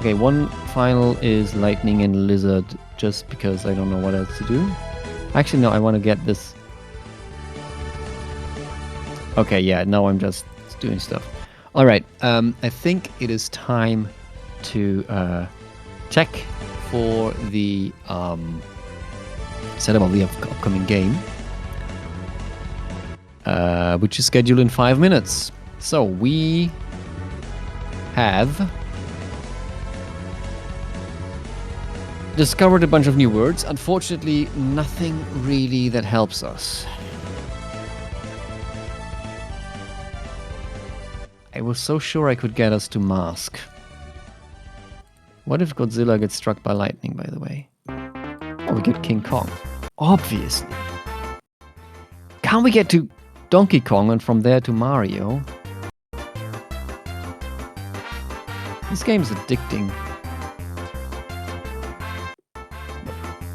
Okay, one final is Lightning and Lizard, just because I don't know what else to do. Actually, no, I want to get this. Okay, yeah, now I'm just doing stuff. All right, I think it is time to check for the setup of the upcoming game, which is scheduled in 5 minutes. So we have discovered a bunch of new words. Unfortunately, nothing really that helps us. I was so sure I could get us to Mask. What if Godzilla gets struck by lightning, by the way? Oh, we get King Kong. Obviously. Can't we get to Donkey Kong and from there to Mario? This game is addicting.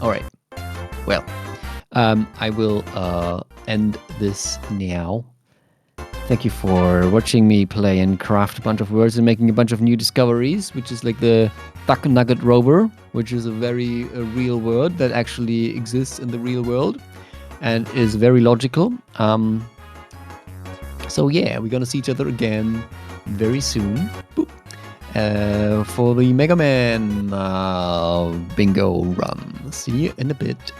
Alright. Well, I will end this now. Thank you for watching me play and craft a bunch of words and making a bunch of new discoveries, which is like the Duck Nugget Rover, which is a very real word that actually exists in the real world and is very logical. So yeah, we're gonna see each other again very soon. Boop. For the Mega Man bingo run. See you in a bit.